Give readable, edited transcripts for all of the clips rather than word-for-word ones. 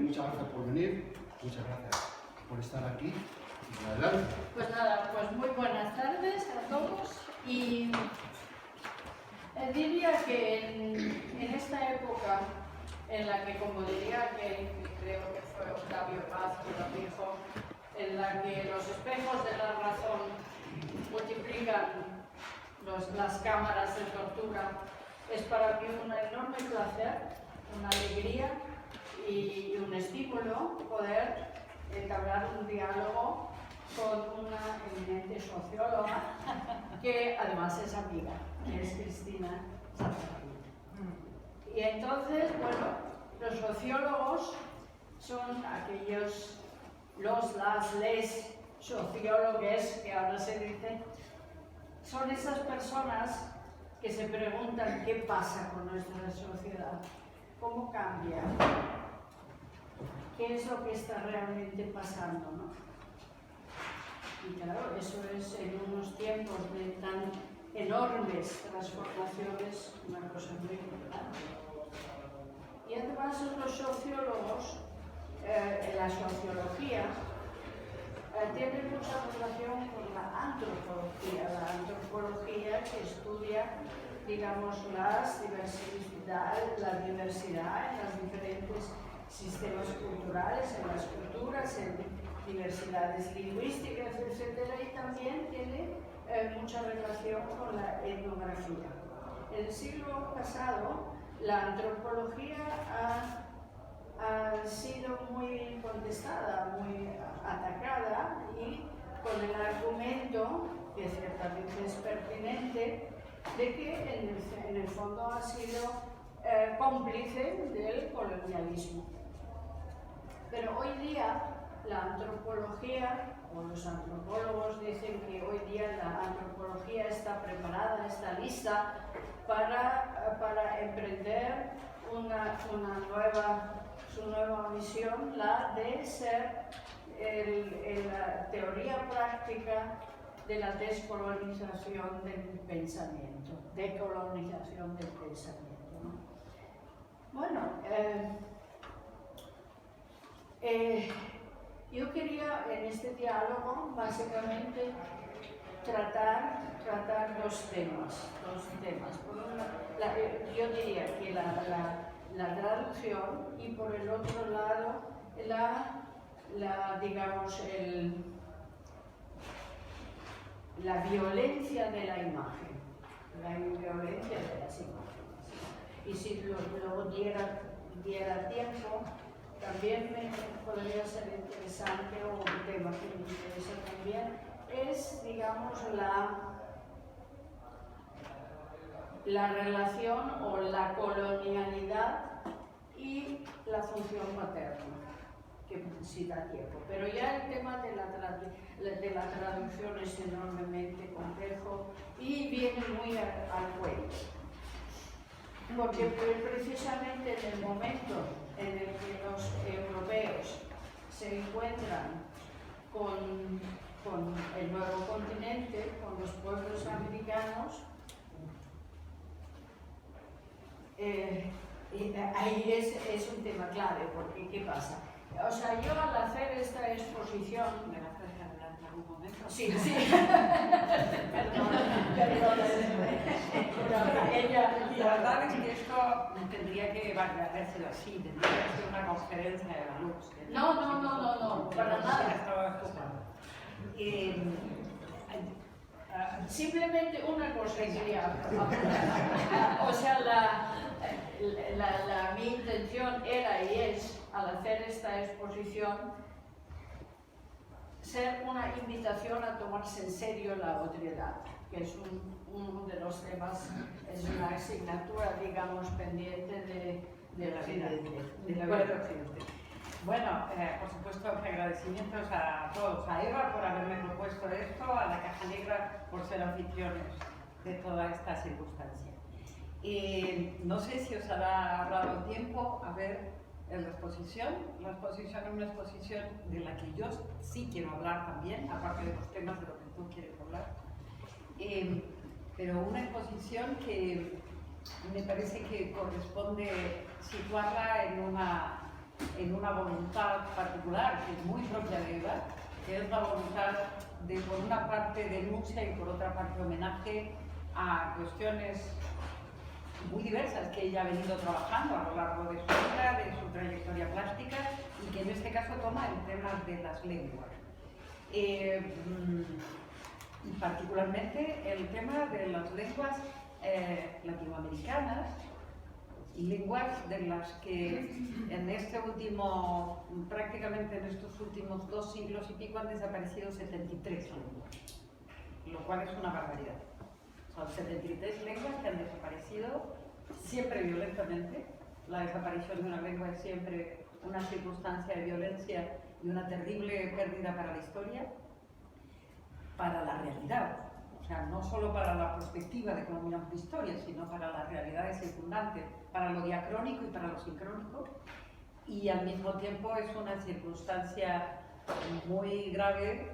muchas gracias por venir, muchas gracias por estar aquí. Adelante. Pues nada, pues muy buenas tardes a todos y diría que en esta época en la que, como diría que creo que fue Octavio Paz que lo dijo, en la que los espejos de la razón multiplican las cámaras de tortura, es para mí un enorme placer, una alegría y un estímulo poder entablar un diálogo con una eminente socióloga que además es amiga, que es Cristina Santamaría. Y entonces, bueno, los sociólogos son aquellos, les sociólogos que ahora se dice, son esas personas que se preguntan qué pasa con nuestra sociedad, cómo cambia, qué es lo que está realmente pasando, ¿no? Y claro, eso es en unos tiempos de tan enormes transformaciones una cosa muy importante. Y además los sociólogos, la sociología, tiene mucha relación con la antropología que estudia, digamos, la diversidad en los diferentes sistemas culturales, en las culturas, en diversidades lingüísticas, etc. Y también tiene mucha relación con la etnografía. En el siglo pasado, la antropología ha sido muy contestada, muy atacada y con el argumento, que ciertamente es pertinente, de que en el fondo ha sido cómplice del colonialismo. Pero hoy día la antropología, o los antropólogos dicen que hoy día la antropología está preparada, está lista para emprender su nueva misión, la de ser la teoría práctica de la descolonización del pensamiento, decolonización del pensamiento, ¿no? Bueno, yo quería en este diálogo básicamente tratar dos temas. Por yo diría que la traducción y por el otro lado digamos, la violencia de la imagen, la violencia de las imágenes. Y si luego diera tiempo, también me podría ser interesante, o un tema que me interesa también, es, digamos, la relación o la colonialidad y la función paterna, que necesita tiempo. Pero ya el tema de la traducción es enormemente complejo y viene muy al cuento. Porque precisamente en el momento en el que los europeos se encuentran con el nuevo continente, con los pueblos americanos, ahí es un tema clave, porque ¿qué pasa? O sea, yo al hacer esta exposición... ¿Me vas a dejar hablar en algún momento? Sí. Perdón. La verdad es que esto tendría que haber sido así, tendría que haber sido una conferencia de la luz. No, para nada. Estaba estupendo. Simplemente una cosa quería apuntar. O sea, mi intención era y es, al hacer esta exposición, ser una invitación a tomarse en serio la otredad, que es uno de los temas, es una asignatura, digamos, pendiente de la vida del occidente. Bueno, por supuesto, agradecimientos a todos, a Eva por haberme propuesto esto, a la Caja Negra por ser anfitriones de toda esta circunstancia. No sé si os habrá dado tiempo a ver la exposición. La exposición es una exposición de la que yo sí quiero hablar también, aparte de los temas de lo que tú quieres hablar. Pero una exposición que me parece que corresponde situarla en una voluntad particular, que es muy propia de Eva, que es la voluntad de, por una parte, denuncia y por otra parte, homenaje a cuestiones muy diversas que ella ha venido trabajando a lo largo de su vida, de su trayectoria plástica, y que en este caso toma el tema de las lenguas. Y particularmente el tema de las lenguas latinoamericanas, lenguas de las que en este último, prácticamente en estos últimos 2 siglos y pico han desaparecido 73 lenguas, lo cual es una barbaridad. Son 73 lenguas que han desaparecido, siempre violentamente. La desaparición de una lengua es siempre una circunstancia de violencia y una terrible pérdida para la historia, para la realidad. O sea, no solo para la perspectiva de cómo miramos la historia, sino para las realidades circundantes, para lo diacrónico y para lo sincrónico. Y al mismo tiempo es una circunstancia muy grave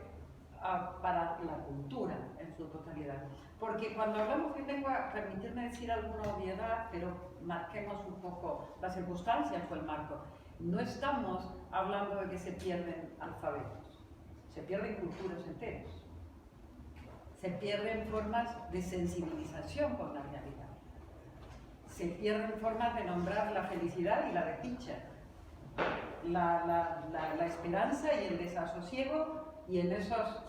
para la cultura en su totalidad. Porque cuando hablamos de lengua, permitidme decir alguna obviedad, pero marquemos un poco las circunstancias o el marco. No estamos hablando de que se pierden alfabetos, se pierden culturas enteras, se pierden formas de sensibilización con la realidad, se pierden formas de nombrar la felicidad y la desdicha, la esperanza y el desasosiego, y en esos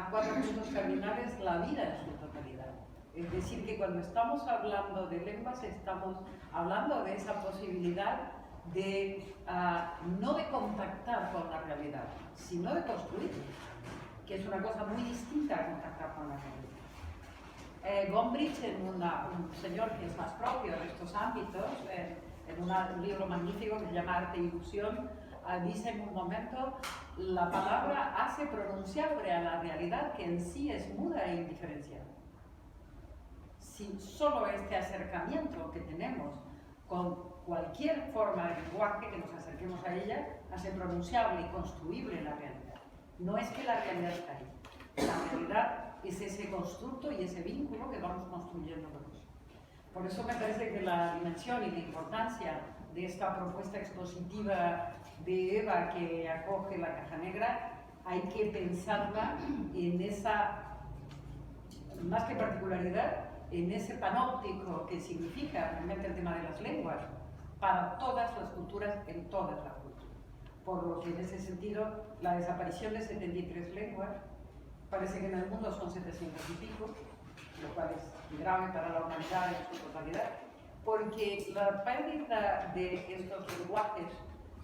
4 puntos cardinales la vida en su totalidad. Es decir, que cuando estamos hablando de lenguas estamos hablando de esa posibilidad de no de contactar con la realidad, sino de construir, que es una cosa muy distinta a contactar con la realidad. Gombrich, en un señor que es más propio de estos ámbitos, en un libro magnífico que se llama Arte e Ilusión, dice en un momento: la palabra hace pronunciable a la realidad que en sí es muda e indiferenciada. Si solo este acercamiento que tenemos con cualquier forma de lenguaje que nos acerquemos a ella hace pronunciable y construible la realidad. No es que la realidad está ahí, la realidad es ese constructo y ese vínculo que vamos construyendo todos. Por eso me parece que la dimensión y la importancia de esta propuesta expositiva de Eva que acoge la Caja Negra hay que pensarla en esa, más que particularidad, en ese panóptico que significa realmente el tema de las lenguas para todas las culturas, en todas las culturas. Por lo que en ese sentido, la desaparición de 73 lenguas, parece que en el mundo son 700 y pico, lo cual es grave para la humanidad en su totalidad, porque la pérdida de estos lenguajes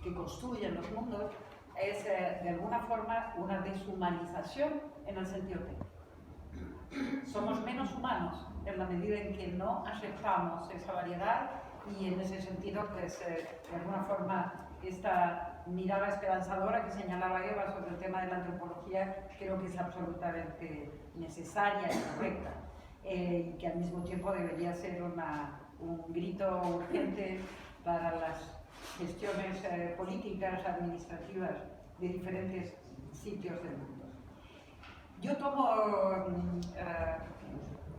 que construyen los mundos es de alguna forma una deshumanización en el sentido técnico. Somos menos humanos en la medida en que no aceptamos esa variedad, y en ese sentido, pues, de alguna forma, esta mirada esperanzadora que señalaba Eva sobre el tema de la antropología creo que es absolutamente necesaria y correcta, y que al mismo tiempo debería ser un grito urgente para las gestiones políticas, administrativas de diferentes sitios del mundo. Yo tomo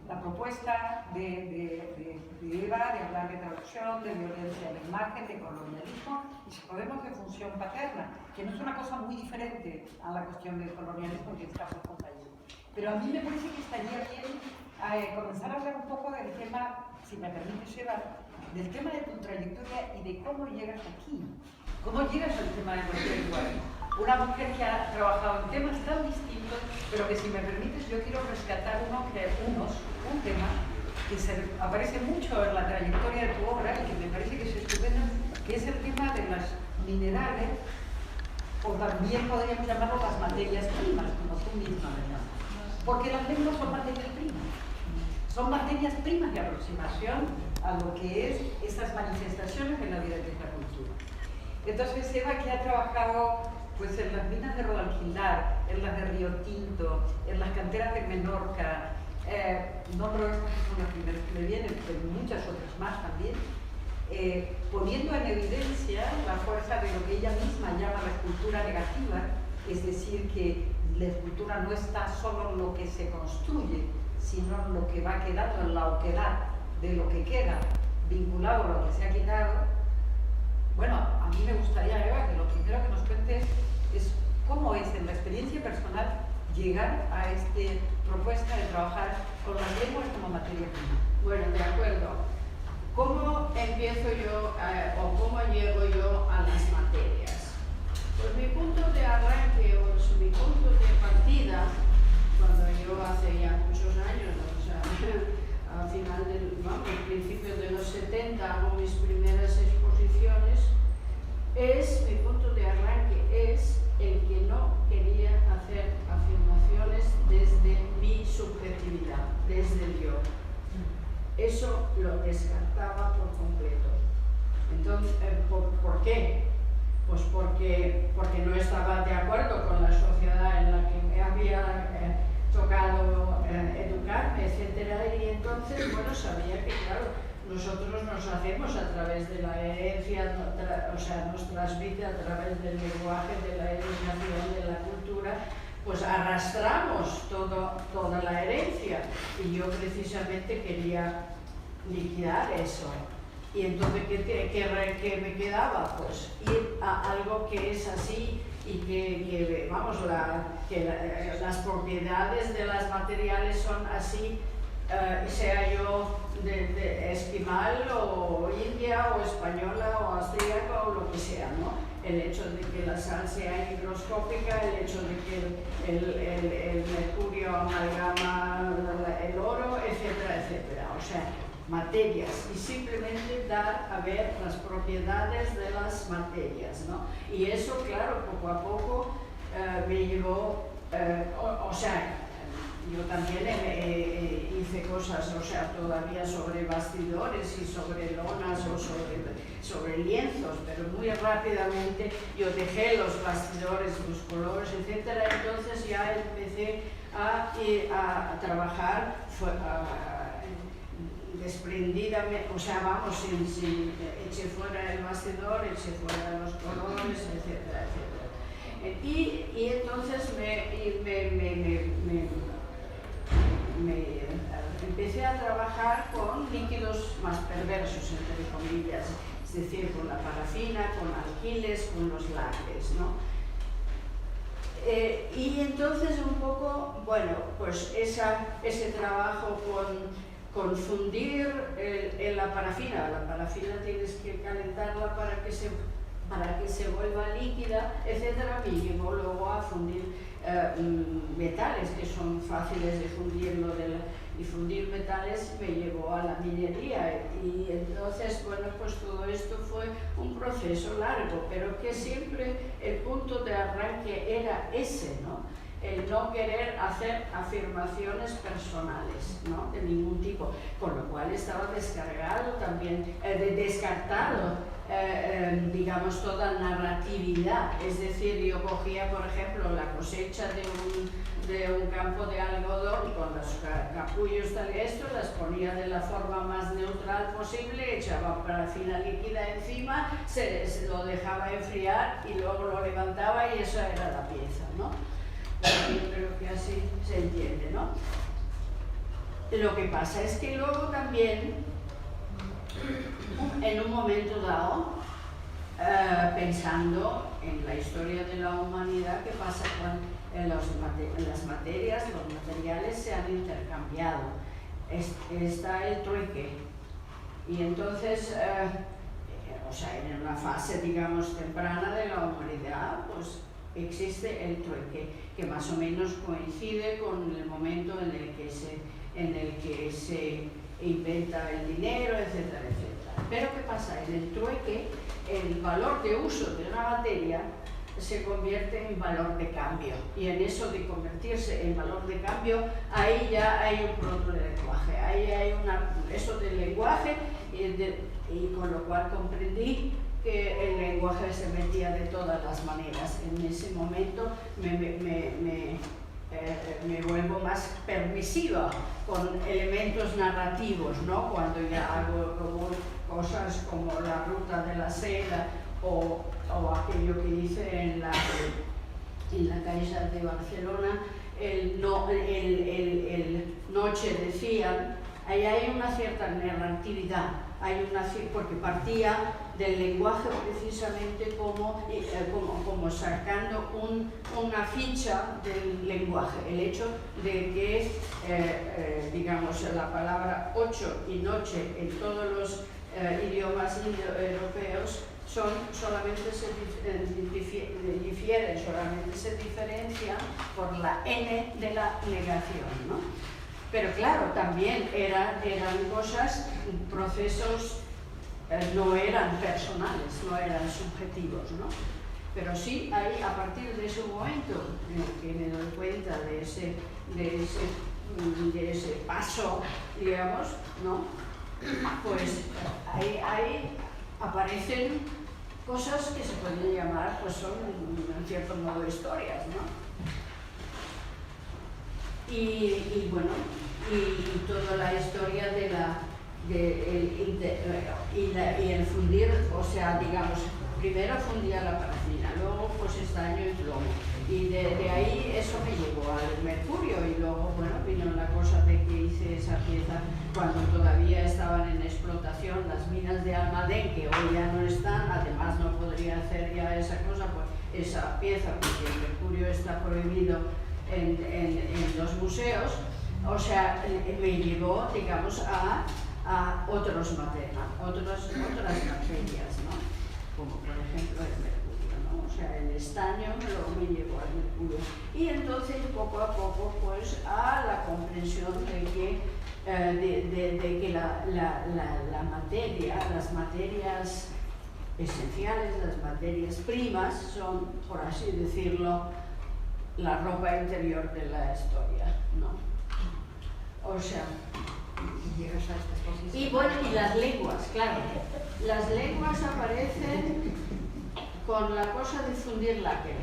la propuesta de Eva de hablar de traducción, de violencia de la imagen, de colonialismo, y si podemos de función paterna, que no es una cosa muy diferente a la cuestión del colonialismo que estamos contando. Pero a mí me parece que estaría bien comenzar a hablar un poco del tema, si me permites, Eva, del tema de tu trayectoria y de cómo llegas aquí. ¿Cómo llegas al tema de los lenguas? Una mujer que ha trabajado en temas tan distintos, pero que, si me permites, yo quiero rescatar un tema que aparece mucho en la trayectoria de tu obra y que me parece que es estupendo, que es el tema de las minerales, o también podríamos llamarlo las materias primas, como tú misma me llamas. Porque las lenguas son materias primas. Son materias primas de aproximación a lo que es esas manifestaciones en la vida de esta cultura. Entonces, Eva, que ha trabajado pues en las minas de Rodalquilar, en las de Río Tinto, en las canteras de Menorca, nombro estas que son las primeras que me vienen, pero muchas otras más también, poniendo en evidencia la fuerza de lo que ella misma llama la escultura negativa, es decir, que la escultura no está solo en lo que se construye, sino en lo que va quedando, en la oquedad de lo que queda, vinculado a lo que se ha quitado. Bueno, a mí me gustaría, Eva, que lo primero que nos cuentes es cómo es en la experiencia personal llegar a esta propuesta de trabajar con las lenguas como materia prima. Bueno, de acuerdo. ¿Cómo empiezo yo o cómo llego yo a las materias? Pues mi punto de arranque o mi punto de partida, cuando yo hace ya muchos años, o sea, al final principio de los 70 hago mis primeras exposiciones, mi punto de arranque es el que no quería hacer afirmaciones desde mi subjetividad, desde el yo. Eso lo descartaba por completo. Entonces, ¿por qué? Pues porque no estaba de acuerdo con la sociedad en la que me había tocado educarme, etc. Y entonces, bueno, sabía que, claro, nosotros nos hacemos a través de la herencia, o sea, nos transmite a través del lenguaje, de la educación, de la cultura, pues arrastramos toda la herencia. Y yo precisamente quería liquidar eso. Y entonces, ¿qué me quedaba? Pues ir a algo que es así y que las propiedades de las materiales son así, sea yo de esquimal o india o española o austríaca o lo que sea, ¿no? El hecho de que la sal sea higroscópica, el hecho de que el mercurio amalgama el oro, etcétera, etcétera. O sea, materias, y simplemente dar a ver las propiedades de las materias, ¿no? Y eso, claro, poco a poco me llevó, o sea, yo también hice cosas, o sea, todavía sobre bastidores y sobre lonas o sobre lienzos, pero muy rápidamente yo dejé los bastidores, los colores, etcétera. Entonces ya empecé a trabajar desprendidamente, o sea, vamos, sin eché fuera el bastidor, eché fuera los colores, etcétera, etcétera. Y entonces empecé a trabajar con líquidos más perversos, entre comillas, es decir, con la parafina, con alquiles, con los lácteos, ¿no? Y entonces un poco, bueno, pues ese trabajo con fundir la parafina tienes que calentarla para que se vuelva líquida, etcétera, me llevó luego a fundir metales que son fáciles de fundir, y fundir metales me llevó a la minería. Y entonces, bueno, pues todo esto fue un proceso largo, pero que siempre el punto de arranque era ese, ¿no? El no querer hacer afirmaciones personales, ¿no? De ningún tipo, con lo cual estaba descargado también, descartado, digamos, toda narratividad. Es decir, yo cogía, por ejemplo, la cosecha de un campo de algodón con los capullos tal y esto, las ponía de la forma más neutral posible, echaba parafina líquida encima, se lo dejaba enfriar y luego lo levantaba y eso era la pieza, ¿no? Yo creo que así se entiende, ¿no? Lo que pasa es que luego también, en un momento dado, pensando en la historia de la humanidad, ¿qué pasa cuando las materias, los materiales se han intercambiado? Está el trueque. Y entonces, o sea, en una fase, digamos, temprana de la humanidad, pues existe el trueque, que más o menos coincide con el momento en el que se inventa el dinero, etcétera, etcétera. Pero ¿qué pasa? En el trueque, el valor de uso de una materia se convierte en valor de cambio, y en eso de convertirse en valor de cambio, ahí ya hay un proto-lenguaje, ahí hay eso del lenguaje, y con lo cual comprendí que el lenguaje se metía de todas las maneras. En ese momento me vuelvo más permisiva con elementos narrativos, ¿no? Cuando ya hago cosas como la ruta de la seda o aquello que hice en la Caixa de Barcelona, el Noche decían, ahí hay una cierta narratividad, porque partía del lenguaje precisamente como sacando una ficha del lenguaje. El hecho de que, digamos, la palabra ocho y noche en todos los idiomas indoeuropeos solamente se diferencian por la N de la negación, ¿no? Pero claro, también eran cosas, procesos, no eran personales, no eran subjetivos, ¿no? Pero sí hay, a partir de ese momento en el que me doy cuenta de ese paso, digamos, ¿no? Pues ahí aparecen cosas que se pueden llamar, pues son en cierto modo historias, ¿no? Y bueno, y toda la historia y el fundir, o sea, digamos, primero fundía la parafina, luego pues estaño y plomo, y de ahí eso me llevó al mercurio, y luego, bueno, vino la cosa de que hice esa pieza cuando todavía estaban en explotación las minas de Almadén, que hoy ya no están, además no podría hacer ya esa cosa, pues esa pieza, porque el mercurio está prohibido en los museos, o sea, me llevó, digamos, a otras materias, ¿no? Como por ejemplo el mercurio, ¿no? O sea, el estaño me llevó al mercurio. Y entonces poco a poco, pues, a la comprensión de que la materia, las materias esenciales, las materias primas, son, por así decirlo, la ropa interior de la historia, ¿no? O sea, llegas a esta exposición. y bueno, y las lenguas, claro. Las lenguas aparecen con la cosa de fundir lacre,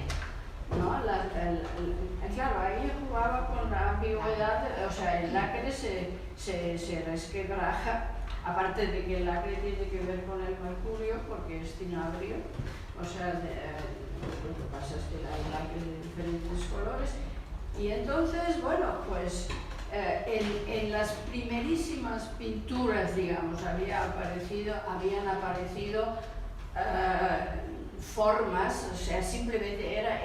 ¿no? Claro, ahí jugaba con la ambigüedad, o sea, el lacre se resquebraja, aparte de que el lacre tiene que ver con el mercurio, porque es cinabrio, o sea, lo que pasa es que hay lacre de diferentes colores, y entonces, bueno, pues en las primerísimas pinturas, digamos, habían aparecido formas, o sea, simplemente era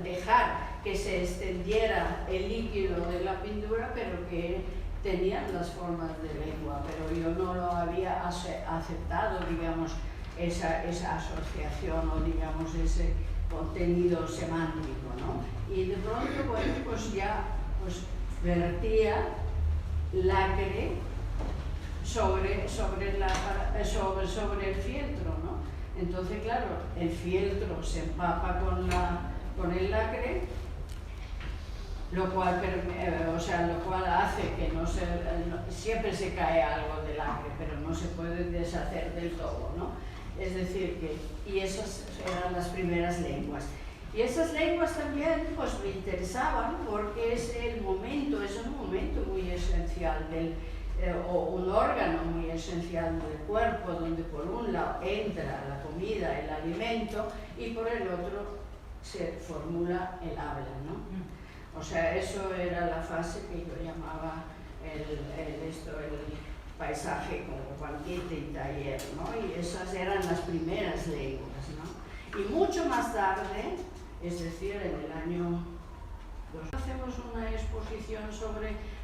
dejar que se extendiera el líquido de la pintura, pero que tenían las formas de lengua, pero yo no lo había aceptado, digamos, esa asociación o, digamos, ese contenido semántico, ¿no? Y de pronto, bueno, pues ya pues vertía lacre sobre el fieltro, ¿no? Entonces, claro, el fieltro se empapa con el lacre, lo cual hace que siempre se cae algo de lacre, pero no se puede deshacer del todo, ¿no? Es decir, y esas eran las primeras lenguas. Y esas lenguas también pues me interesaban porque es un momento muy esencial o un órgano muy esencial del cuerpo, donde por un lado entra la comida, el alimento, y por el otro se formula el habla, ¿no? O sea, eso era la fase que yo llamaba el paisaje como banquete y taller, ¿no? Y esas eran las primeras lenguas, ¿no? Y mucho más tarde, es decir, en el año 2000, hacemos una exposición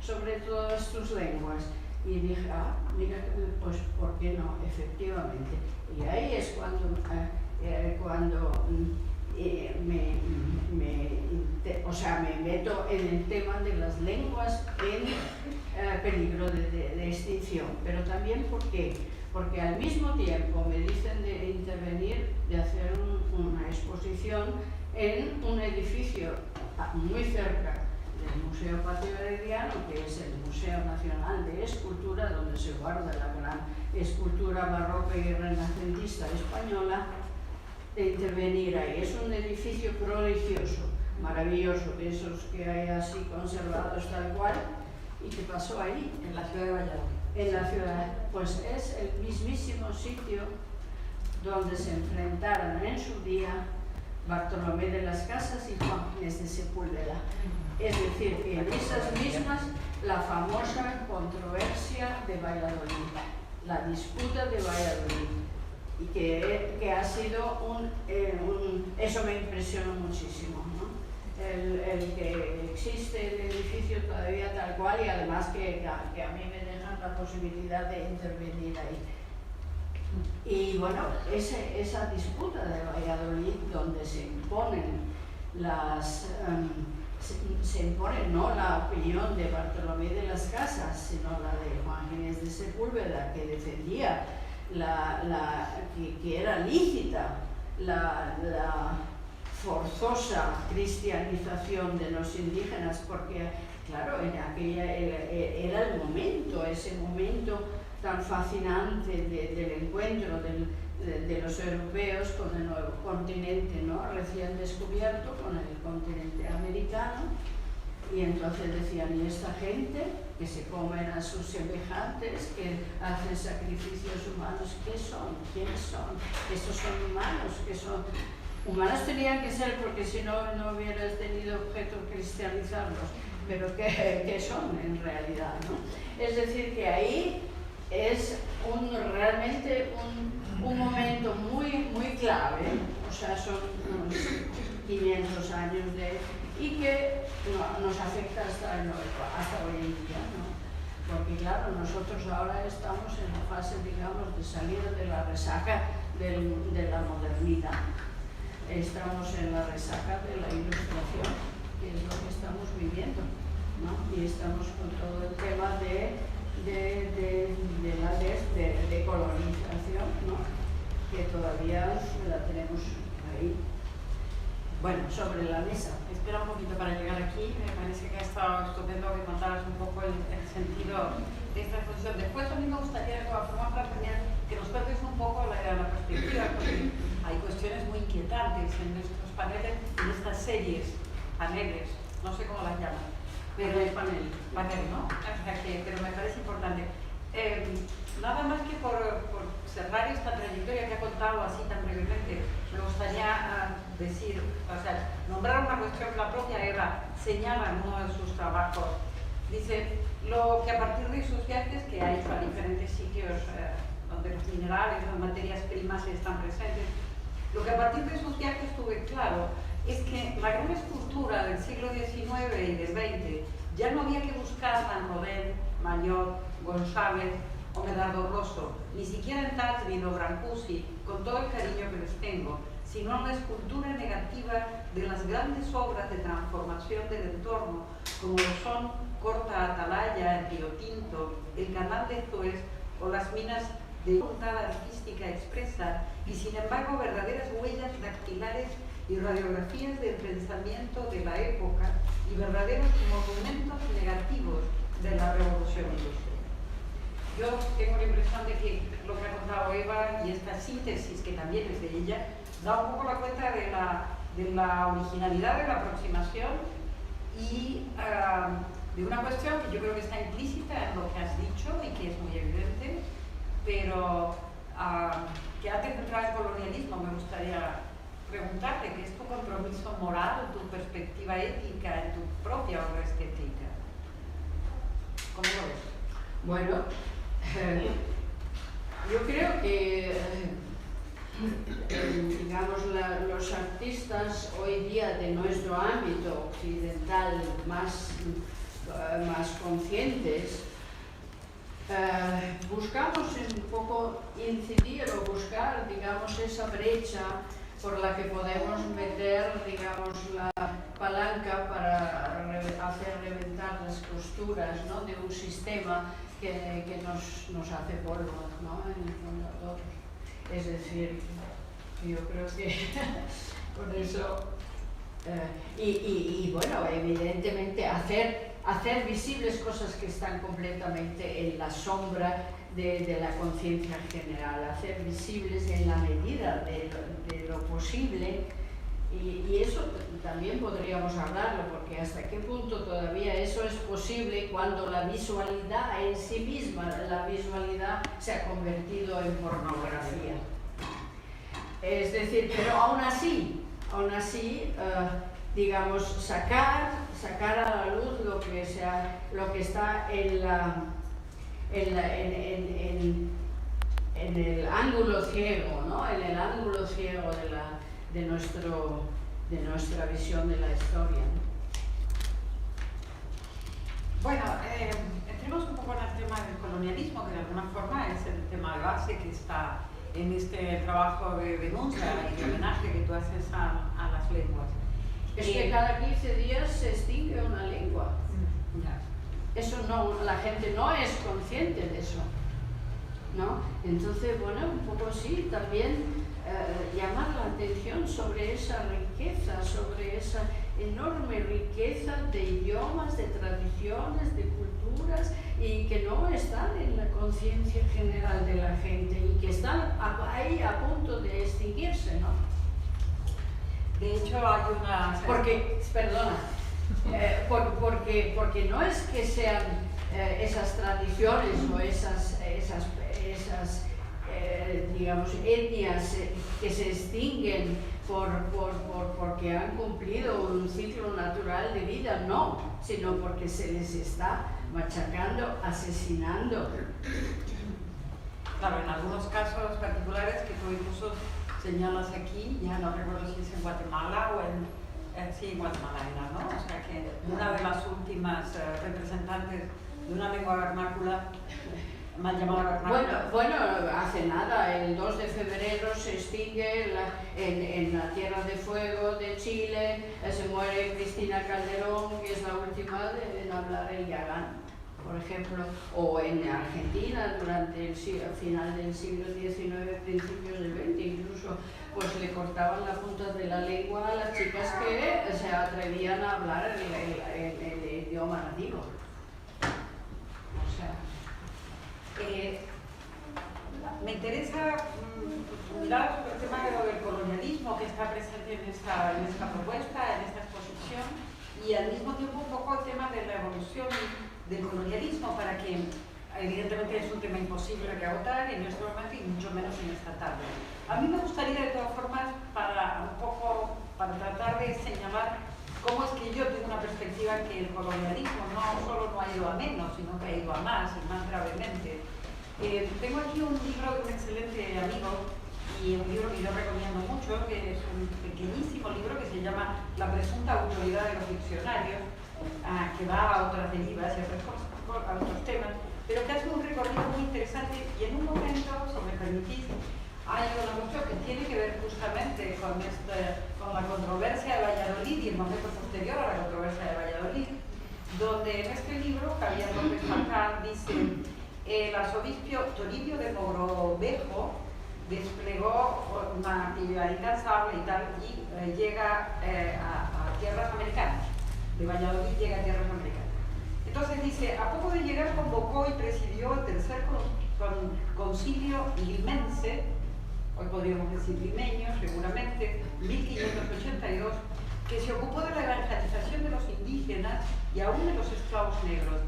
sobre todas tus lenguas. Y dije, mira, pues, ¿por qué no? Efectivamente. Y ahí es cuando me meto en el tema de las lenguas en peligro de extinción. Pero también, ¿por qué? Porque al mismo tiempo me dicen de intervenir, de hacer una exposición en un edificio muy cerca del Museo Patio Herediano, que es el Museo Nacional de Escultura, donde se guarda la gran escultura barroca y renacentista española, de intervenir ahí. Es un edificio prodigioso, maravilloso, de esos que hay así conservados tal cual. ¿Y qué pasó ahí? En la ciudad de Valladolid. En la ciudad, pues es el mismísimo sitio donde se enfrentaron en su día Bartolomé de las Casas y Juan Ginés de Sepúlveda. Es decir, que en esas mismas, la famosa controversia de Valladolid, la disputa de Valladolid. y que ha sido eso me impresionó muchísimo, ¿no? El que existe el edificio todavía tal cual y además que a mí me dejan la posibilidad de intervenir ahí. Y bueno, esa disputa de Valladolid donde se imponen se impone no la opinión de Bartolomé de las Casas, sino la de Juan Ginés de Sepúlveda, que defendía que era lícita la forzosa cristianización de los indígenas, porque claro, en aquella era el momento, ese momento tan fascinante del encuentro de los europeos con el nuevo continente, ¿no? Recién descubierto, con el continente americano, y entonces decían, ¿y esta gente que se comen a sus semejantes, que hacen sacrificios humanos, qué son? ¿Quiénes son? ¿Estos son humanos? ¿Qué son? Humanos tenían que ser, porque si no, no hubieras tenido objeto cristianizarlos, pero ¿qué son en realidad, ¿no? Es decir, que ahí es realmente un momento muy clave, o sea, son unos 500 años y que nos afecta hasta hoy en día, ¿no? Porque claro, nosotros ahora estamos en la fase, digamos, de salir de la resaca de la modernidad. Estamos en la resaca de la ilustración, que es lo que estamos viviendo, ¿no? Y estamos con todo el tema de colonización, ¿no? Que todavía la tenemos ahí, bueno, sobre la mesa. Espera un poquito para llegar aquí, me parece que ha estado estupendo que contaras un poco el sentido de esta exposición. Después a mí me gustaría de todas formas que nos cuentes un poco la perspectiva, porque hay cuestiones muy inquietantes en nuestros paneles, en estas paneles, no sé cómo las llaman. Pero el panel, ¿no? O sea pero me parece importante. Nada más que por cerrar esta trayectoria que ha contado así tan brevemente, me gustaría decir, o sea, nombrar una cuestión que la propia Eva señala en uno de sus trabajos. Dice, lo que a partir de sus viajes que ha hecho a diferentes sitios donde los minerales, las materias primas están presentes, lo que a partir de sus viajes tuve claro es que la gran escultura del siglo XIX y del XX ya no había que buscarla en Rodin, Maillot, González o Medardo Rosso, ni siquiera en Tatrin o Brancusi, con todo el cariño que les tengo, sino en la escultura negativa de las grandes obras de transformación del entorno, como lo son Corta Atalaya, el Río Tinto, el Canal de Suez o las minas de voluntad artística expresa, y sin embargo verdaderas huellas dactilares y radiografías del pensamiento de la época y verdaderos monumentos negativos de la revolución industrial. Yo tengo la impresión de que lo que ha contado Eva y esta síntesis, que también es de ella, da un poco la cuenta de la originalidad de la aproximación y de una cuestión que yo creo que está implícita en lo que has dicho y que es muy evidente, pero que antes de entrar al colonialismo me gustaría preguntarte qué es tu compromiso moral, tu perspectiva ética en tu propia obra estética. ¿Cómo lo ves? Bueno, yo creo que digamos los artistas hoy día de nuestro ámbito occidental más conscientes buscamos un poco incidir o buscar, digamos, esa brecha por la que podemos meter, digamos, la palanca para hacer reventar las costuras, ¿no? De un sistema que nos hace polvo, ¿no? En el fondo a todos. Es decir, yo creo que por eso y bueno, evidentemente hacer visibles cosas que están completamente en la sombra de la conciencia general, hacer visibles en la medida de lo posible, y eso también podríamos hablarlo, porque hasta qué punto todavía eso es posible cuando la visualidad en sí misma, la visualidad se ha convertido en pornografía. Es decir, pero aún así, digamos, sacar a la luz lo que está en el ángulo ciego, ¿no? En el ángulo ciego de nuestra visión de la historia, ¿no? Bueno, entremos un poco en el tema del colonialismo, que de alguna forma es el tema de base que está en este trabajo de denuncia y de homenaje que tú haces a las lenguas. Es que cada 15 días se extingue una lengua. Eso no, la gente no es consciente de eso, ¿no? Entonces, bueno, un poco sí, también llamar la atención sobre esa riqueza, sobre esa enorme riqueza de idiomas, de tradiciones, de culturas, y que no están en la conciencia general de la gente y que están ahí a punto de extinguirse, ¿no? De hecho, hay una... Porque, perdona, porque no es que sean esas tradiciones o esas digamos, etnias que se extinguen porque han cumplido un ciclo natural de vida, no, sino porque se les está machacando, asesinando. Claro, en algunos casos particulares que tú incluso señalas aquí, ya no recuerdo si es en Guatemala o sí, en Guatemala era, ¿no? O sea que una de las últimas representantes de una lengua vernácula, mal llamada vernácula. Bueno, hace nada, el 2 de febrero se extingue en la Tierra de Fuego de Chile, se muere Cristina Calderón, que es la última en hablar el yagán, por ejemplo, o en Argentina durante el final del siglo XIX, principios del XX, incluso pues le cortaban la punta de la lengua a las chicas que se atrevían a hablar el idioma nativo. O sea, me interesa mirar el tema del colonialismo que está presente en esta propuesta, en esta exposición, y al mismo tiempo un poco el tema de la evolución del colonialismo, para que evidentemente es un tema imposible de agotar en este momento y mucho menos en esta tarde. A mí me gustaría de todas formas para tratar de señalar cómo es que yo tengo una perspectiva que el colonialismo no solo no ha ido a menos, sino que ha ido a más y más gravemente. Tengo aquí un libro de un excelente amigo y un libro que yo recomiendo mucho, que es un pequeñísimo libro que se llama La presunta autoridad de los diccionarios, que va a otras derivas y a otros temas, pero que hace un recorrido muy interesante y en un momento, si me permitís, hay una cuestión que tiene que ver justamente con la controversia de Valladolid y el momento posterior a la controversia de Valladolid, donde en este libro Javier López Marcán dice: el arzobispo Toribio de Mogrovejo desplegó una actividad incansable y tal, y llega a tierras americanas. De Valladolid llega a tierras americanas. Entonces dice, a poco de llegar convocó y presidió el tercer concilio limense, hoy podríamos decir limeño seguramente, 1582, que se ocupó de la evangelización de los indígenas y aún de los esclavos negros.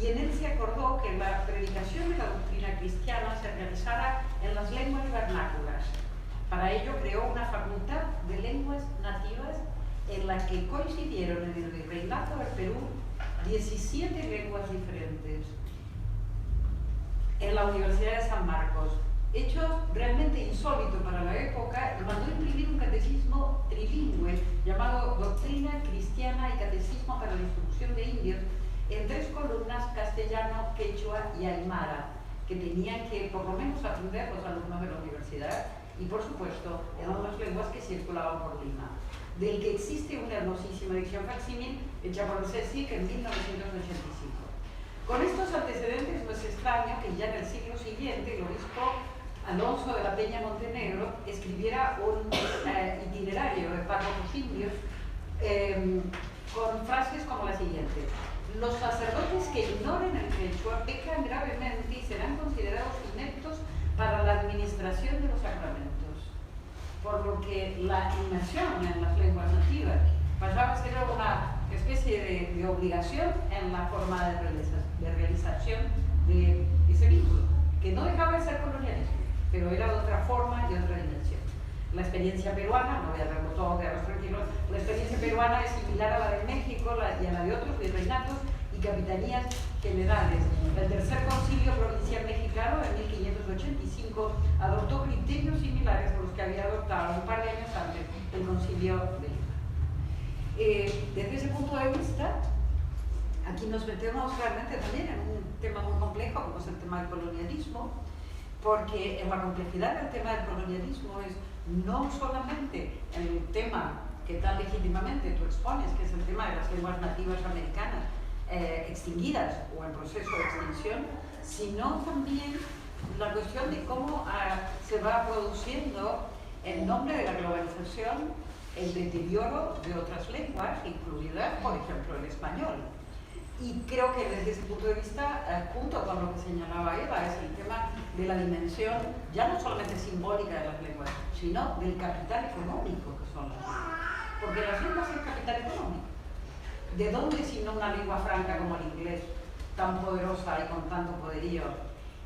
Y en él se acordó que la predicación de la doctrina cristiana se realizara en las lenguas vernáculas. Para ello creó una facultad de lenguas nativas en la que coincidieron en el virreinato del Perú 17 lenguas diferentes. En la Universidad de San Marcos, hecho realmente insólito para la época, mandó imprimir un catecismo trilingüe llamado Doctrina Cristiana y Catecismo para la Instrucción de Indios, en 3 columnas, castellano, quechua y aymara, que tenían que por lo menos aprender los alumnos de la universidad, y por supuesto eran las lenguas que circulaban por Lima, del que existe una hermosísima edición facsímil hecha por el CSIC en 1985. Con estos antecedentes no es extraño que ya en el siglo siguiente el obispo Alonso de la Peña Montenegro escribiera un itinerario de párrocos indios con frases como la siguiente: los sacerdotes que ignoren el quechua pecan gravemente y serán considerados ineptos para la administración de los sacramentos. Por lo que la inmersión en las lenguas nativas pasaba a ser una especie de obligación en la forma de realización de ese vínculo, que no dejaba de ser colonialismo, pero era de otra forma y otra dimensión. La experiencia peruana, no voy a verlo todo, quedaros tranquilos, la experiencia peruana es similar a la de México y a la de otros virreinatos, y capitanías generales. El Tercer Concilio Provincial Mexicano en 1585 adoptó criterios similares a los que había adoptado un par de años antes el Concilio de Lima. Desde ese punto de vista, aquí nos metemos realmente también en un tema muy complejo como es el tema del colonialismo, porque en la complejidad del tema del colonialismo es no solamente el tema que tan legítimamente tú expones, que es el tema de las lenguas nativas americanas extinguidas o en proceso de extinción, sino también la cuestión de cómo se va produciendo, en nombre de la globalización, el deterioro de otras lenguas, incluida, por ejemplo, el español. Y creo que desde ese punto de vista, junto con lo que señalaba Eva, es el tema de la dimensión, ya no solamente simbólica de las lenguas, sino del capital económico que son las lenguas. Porque las lenguas es capital económico. ¿De dónde sino una lengua franca como el inglés, tan poderosa y con tanto poderío?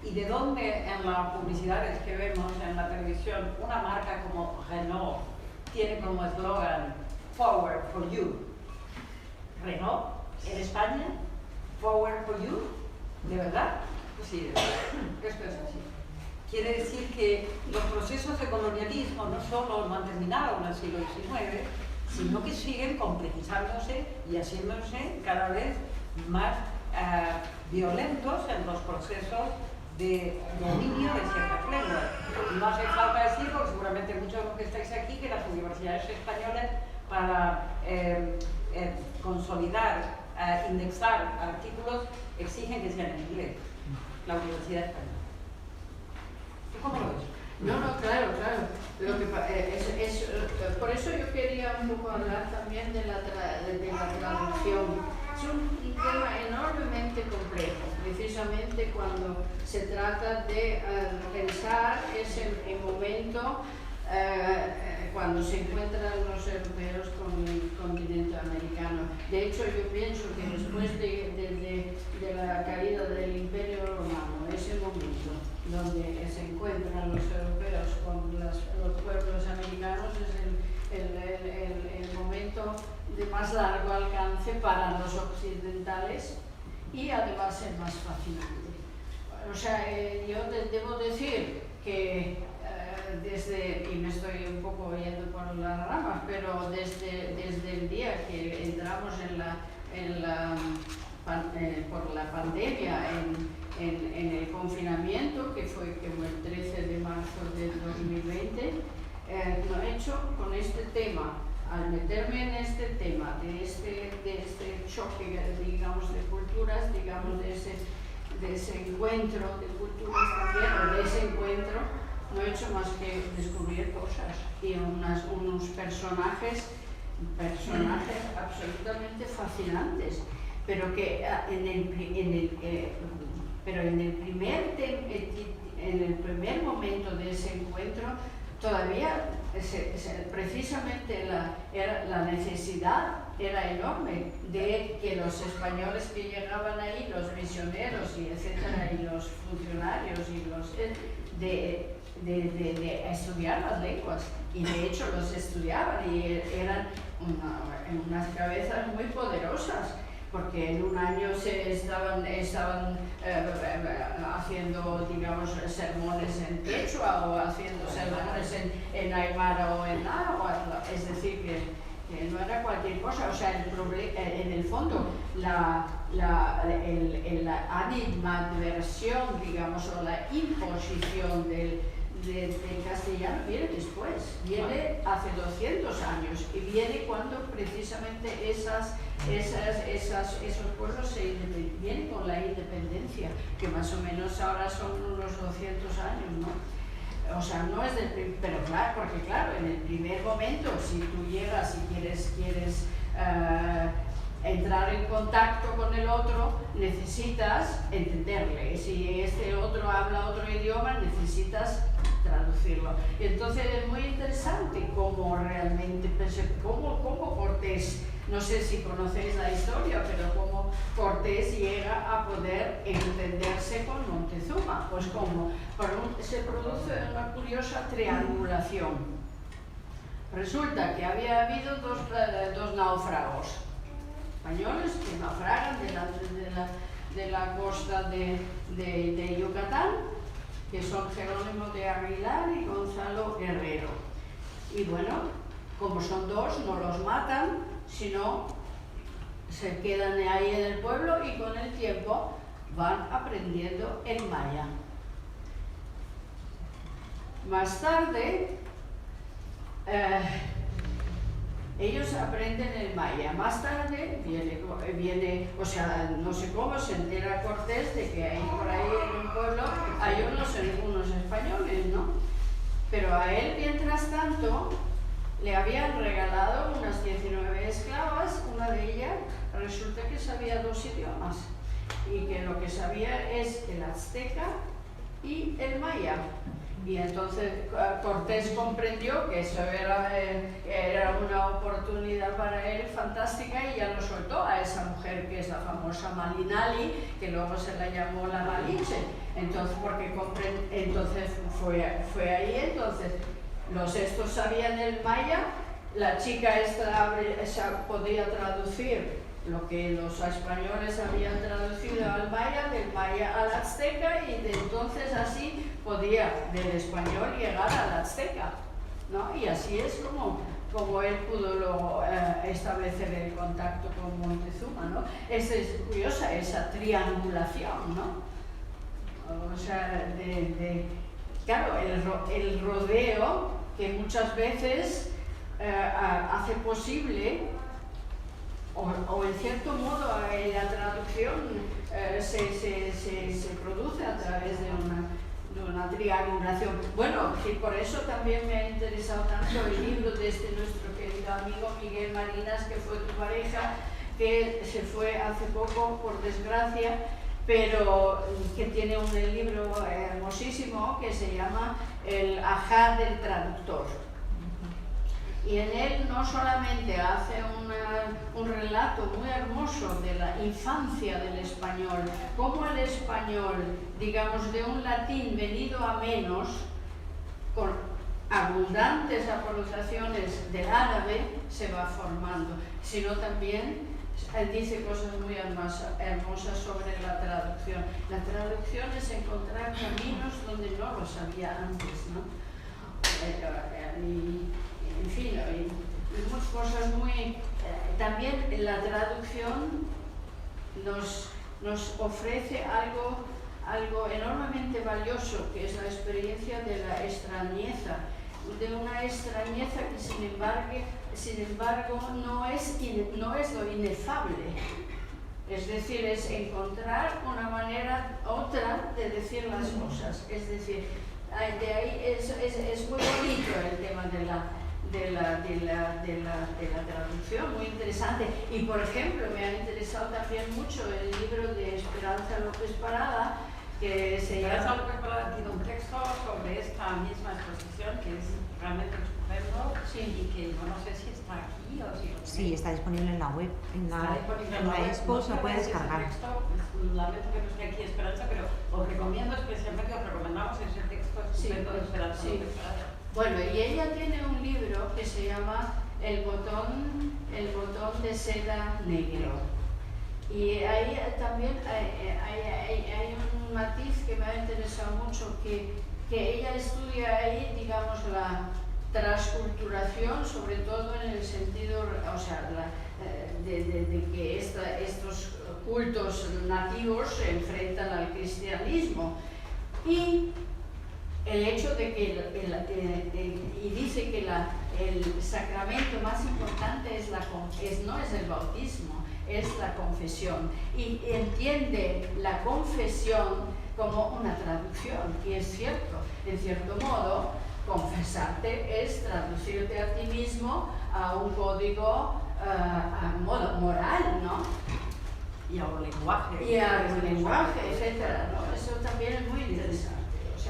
¿Y de dónde en las publicidades que vemos en la televisión una marca como Renault tiene como eslogan Forward for You? Renault, en España, Forward for You, ¿de verdad? Pues sí, de verdad. Esto es así. Quiere decir que los procesos de colonialismo no solo no han terminado en el siglo XIX, sino que siguen complejizándose y haciéndose cada vez más violentos en los procesos de dominio de ciertas lenguas. No hace falta decir, porque seguramente muchos de los que estáis aquí, que las universidades españolas para consolidar, indexar artículos, exigen que sean en inglés. La Universidad Española. ¿Tú cómo lo ves? No, claro. Por eso yo quería un poco hablar también de la traducción. Es un tema enormemente complejo, precisamente cuando se trata de pensar ese momento cuando se encuentran los europeos con el continente americano. De hecho, yo pienso que después de la caída del Imperio Romano, ese momento donde se encuentran los europeos con los pueblos americanos es el momento de más largo alcance para los occidentales y además el más fascinante. O sea, yo debo decir que y me estoy un poco yendo por las ramas, pero desde el día que entramos por la pandemia en el confinamiento, que fue como el 13 de marzo de 2020, lo he hecho con este tema. Al meterme en este tema, de este choque, digamos, de culturas, digamos, de ese encuentro de culturas también, o de ese encuentro, no he hecho más que descubrir cosas y unos personajes absolutamente fascinantes, pero que en el primer momento de ese encuentro todavía precisamente la necesidad era enorme de que los españoles que llegaban ahí, los misioneros y etcétera, y los funcionarios y de estudiar las lenguas, y de hecho los estudiaban y eran unas cabezas muy poderosas, porque en un año se estaban haciendo, digamos, sermones en quechua o haciendo sermones en aymara o en náhuatl, es decir, que no era cualquier cosa. O sea, en el fondo la animadversión, digamos, o la imposición del castellano viene después, viene hace 200 años, y viene cuando precisamente esos pueblos vienen con la independencia, que más o menos ahora son unos 200 años, ¿no? O sea, no es pero claro, porque claro, en el primer momento, si tú llegas y quieres entrar en contacto con el otro, necesitas entenderle. Si este otro habla otro idioma, necesitas traducirlo. Entonces es muy interesante cómo realmente, cómo Cortés, no sé si conocéis la historia, pero cómo Cortés llega a poder entenderse con Montezuma. Pues como se produce una curiosa triangulación. Resulta que había habido dos náufragos, españoles que naufragan de la costa de Yucatán, que son Jerónimo de Aguilar y Gonzalo Guerrero. Y bueno, como son dos, no los matan, sino se quedan ahí en el pueblo y con el tiempo van aprendiendo el maya. Más tarde, ellos aprenden el maya. Más tarde viene, o sea, no sé cómo se entera Cortés de que hay por ahí en un pueblo hay unos españoles, ¿no? Pero a él, mientras tanto, le habían regalado unas 19 esclavas. Una de ellas resulta que sabía 2 idiomas y que lo que sabía es el azteca y el maya. Y entonces Cortés comprendió que eso era una oportunidad para él fantástica y ya lo soltó a esa mujer que es la famosa Malinali, que luego se la llamó la Malinche. Entonces, entonces fue ahí, entonces estos sabían el maya, la chica esta podía traducir lo que los españoles habían traducido al maya, del maya al azteca, y de entonces así podía del español llegar al azteca, ¿no? Y así es como él pudo luego establecer el contacto con Montezuma, ¿no? Es curiosa esa triangulación, ¿no? O sea, claro, el rodeo que muchas veces hace posible, o en cierto modo la traducción se produce a través de una triangulación. Bueno, y por eso también me ha interesado tanto el libro de nuestro querido amigo Miguel Marinas, que fue tu pareja, que se fue hace poco, por desgracia, pero que tiene un libro hermosísimo que se llama El Ajá del Traductor. Y en él no solamente hace un relato muy hermoso de la infancia del español, cómo el español, digamos, de un latín venido a menos, con abundantes aportaciones del árabe, se va formando, sino también dice cosas muy hermosas sobre la traducción. La traducción es encontrar caminos donde no los había antes, ¿no? En fin, hay muchas cosas muy... también la traducción nos ofrece algo enormemente valioso, que es la experiencia de la extrañeza, de una extrañeza que sin embargo no es lo inefable. Es decir, es encontrar una manera, otra de decir las cosas. Es decir, de ahí es muy bonito el tema de la traducción, muy interesante. Y por ejemplo, me ha interesado también mucho el libro de Esperanza López Parada, que se llama... Esperanza López Parada tiene un texto sobre esta misma exposición que es realmente estupendo, sí, y que yo no sé si está aquí o si... Sí, está disponible en la web, en la expo se puede descargar. Lamento que no esté aquí Esperanza, pero os recomiendo especialmente, os recomendamos ese texto estupendo de Esperanza López Parada. Bueno, y ella tiene un libro que se llama El botón de seda negro. Y ahí también hay un matiz que me ha interesado mucho, que ella estudia ahí, digamos, la transculturación, sobre todo en el sentido, o sea, de que estos cultos nativos se enfrentan al cristianismo. Y el hecho de que, y dice que el sacramento más importante no es el bautismo, es la confesión. Y entiende la confesión como una traducción, y es cierto, en cierto modo, confesarte es traducirte a ti mismo a un código moral, ¿no? Y a un lenguaje. Y a un lenguaje, etcétera, ¿no? Eso también es muy interesante.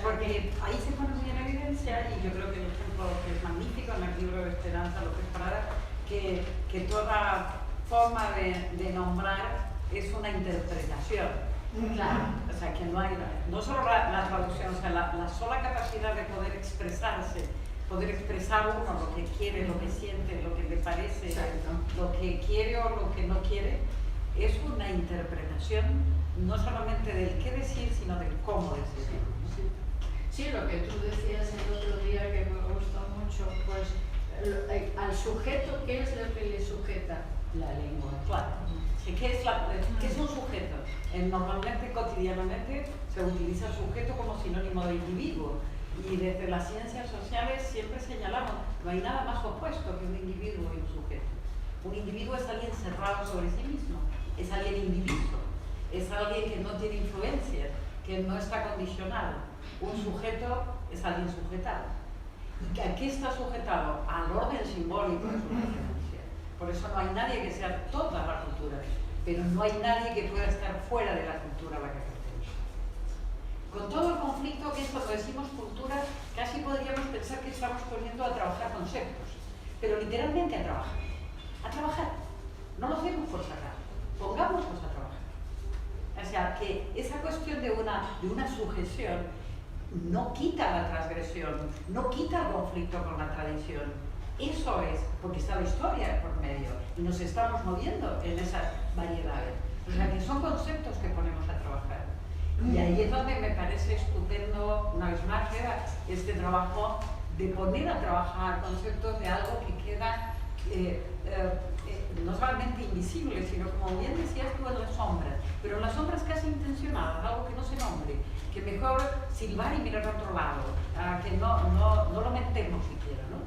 Porque ahí se pone muy en evidencia, y yo creo que el ejemplo que es magnífico en el libro de Esperanza López Parada, que toda forma de nombrar es una interpretación. Claro. O sea, que no hay, no solo la traducción, o sea, la sola capacidad de poder expresarse poder expresar uno lo que quiere, lo que siente, lo que le parece, Exacto. lo que quiere o lo que no quiere, es una interpretación no solamente del qué decir, sino del cómo decir. Sí, lo que tú decías el otro día que me gustó mucho, pues al sujeto, ¿qué es lo que le sujeta? La lengua. Claro. ¿Qué es un sujeto? Normalmente, cotidianamente, se utiliza sujeto como sinónimo de individuo. Y desde las ciencias sociales siempre señalamos, no hay nada más opuesto que un individuo y un sujeto. Un individuo es alguien cerrado sobre sí mismo, es alguien individuo, es alguien que no tiene influencias, que no está condicionado. Un sujeto es alguien sujetado. ¿Y a qué está sujetado? Al orden simbólico de su referencia. Por eso no hay nadie que sea toda la cultura, pero no hay nadie que pueda estar fuera de la cultura a la que pertenece. Con todo el conflicto que es cuando decimos cultura, casi podríamos pensar que estamos poniendo a trabajar conceptos, pero literalmente a trabajar. A trabajar. No lo hacemos por sacar, pongámoslos a trabajar. O sea, que esa cuestión de una sujeción no quita la transgresión, no quita el conflicto con la tradición. Eso es, porque está la historia por medio y nos estamos moviendo en esas variedades. O sea, que son conceptos que ponemos a trabajar. Y ahí es donde me parece estupendo, una vez más, este trabajo de poner a trabajar conceptos de algo que queda no solamente invisible, sino, como bien decías tú, en las sombras, pero en las sombras casi intencionadas, algo que no se nombre, que mejor silbar y mirar a otro lado, que no lo metemos siquiera, ¿no?